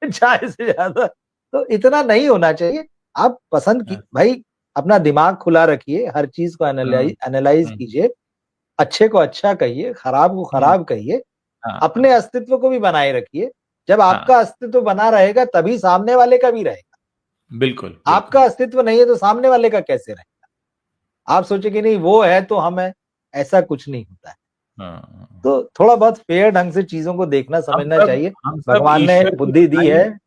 चाहे से ज्यादा। तो इतना नहीं होना चाहिए। आप पसंद की भाई, अपना दिमाग खुला रखिए, हर चीज को हाँ, एनालाइज कीजिए, अच्छे को अच्छा कहिए, खराब को खराब कहिए, अपने हाँ, अस्तित्व को भी बनाए रखिए। जब हाँ, आपका अस्तित्व बना रहेगा तभी सामने वाले का भी रहेगा। बिल्कुल आपका बिल्कुल। अस्तित्व नहीं है तो सामने वाले का कैसे रहेगा? आप सोचे कि नहीं वो है तो हम है, ऐसा कुछ नहीं होता है। हाँ, तो थोड़ा बहुत फेयर ढंग से चीजों को देखना समझना चाहिए। हम सब भगवान ने ईश्वर की बुद्धि दी है। बनाई,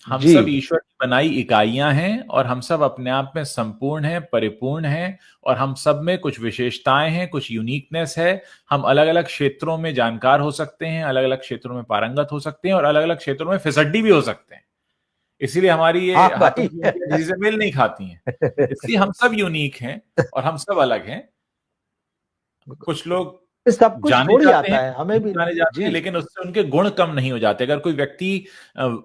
हम जी सब ईश्वर की बनाई इकाइयां हैं और हम सब अपने आप में संपूर्ण हैं, परिपूर्ण हैं, और हम सब में कुछ विशेषताएं हैं, कुछ यूनिकनेस है। हम अलग अलग क्षेत्रों में जानकार हो सकते हैं, अलग अलग क्षेत्रों में पारंगत हो सकते हैं और अलग अलग क्षेत्रों में फिसड्डी भी हो सकते हैं। इसीलिए हमारी ये हाँ हाथों भाई की उंगलियां किसी से मेल नहीं खाती हैं। इसलिए हम सब यूनिक हैं और हम सब अलग हैं। कुछ लोग सब कुछ जाने थोड़ी जाते हैं, आता है हमें नहीं भी। जाने जाते जी, हैं, लेकिन उससे उनके गुण कम नहीं हो जाते। अगर कोई व्यक्ति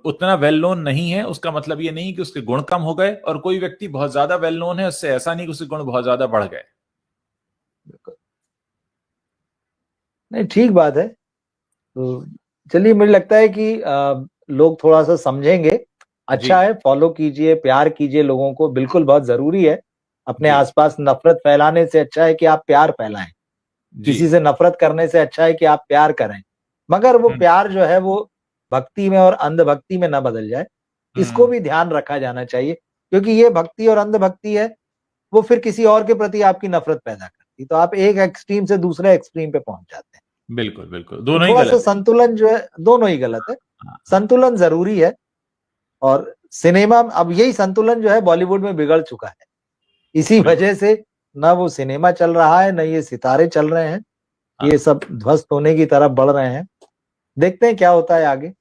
उतना वेल नोन नहीं है, उसका मतलब ये नहीं कि उसके गुण कम हो गए, और कोई व्यक्ति बहुत ज्यादा वेल नोन है, उससे ऐसा नहीं कि उसके गुण बहुत ज्यादा बढ़ गए। नहीं ठीक बात है। तो चलिए, मुझे लगता है कि लोग थोड़ा सा समझेंगे। जी अच्छा है, फॉलो कीजिए, प्यार कीजिए लोगों को, बिल्कुल बहुत जरूरी है। अपने जी आसपास नफरत फैलाने से अच्छा है कि आप प्यार फैलाएं। जी। किसी से नफरत करने से अच्छा है कि आप प्यार करें। मगर वो हम्म प्यार जो है वो भक्ति में और अंधभक्ति में ना बदल जाए, इसको हम्म भी ध्यान रखा जाना चाहिए। क्योंकि ये भक्ति और अंधभक्ति है, वो फिर किसी और के प्रति आपकी नफरत पैदा करती, तो आप एक एक्सट्रीम से दूसरे एक्सट्रीम पे पहुंच जाते हैं। बिल्कुल बिल्कुल, तो दोनों ही थोड़ा सा गलत है। संतुलन जो है, दोनों ही गलत है। हाँ, संतुलन जरूरी है। और सिनेमा, अब यही संतुलन जो है बॉलीवुड में बिगड़ चुका है। इसी बिल्कुल। वजह से ना वो सिनेमा चल रहा है, ना ये सितारे चल रहे हैं। ये हाँ, सब ध्वस्त होने की तरफ बढ़ रहे हैं। देखते हैं क्या होता है आगे।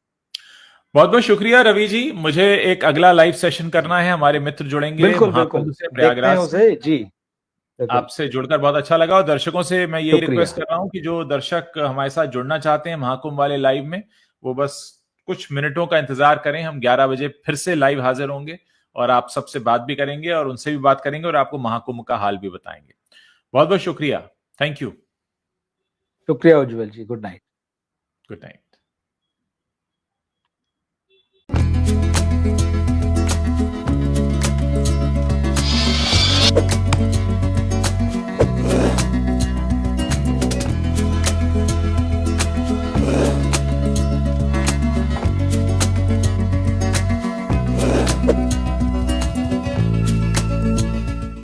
बहुत बहुत शुक्रिया रवि जी। मुझे एक अगला लाइव सेशन करना है, हमारे मित्र जुड़ेंगे बिल्कुल बिल्कुल, महाकुंभ से, देखते हैं प्रयागराज से। उसे। जी बिल्कुल। आपसे जुड़कर बहुत अच्छा लगा, और दर्शकों से मैं यही रिक्वेस्ट शुक्रिया। कर रहा हूं कि जो दर्शक हमारे साथ जुड़ना चाहते हैं महाकुंभ वाले लाइव में, वो बस कुछ मिनटों का इंतजार करें। हम 11 बजे फिर से लाइव हाजिर होंगे और आप सबसे बात भी करेंगे और उनसे भी बात करेंगे और आपको महाकुंभ का हाल भी बताएंगे। बहुत बहुत शुक्रिया। Thank you. शुक्रिया उज्जवल जी, गुड नाइट। Good night.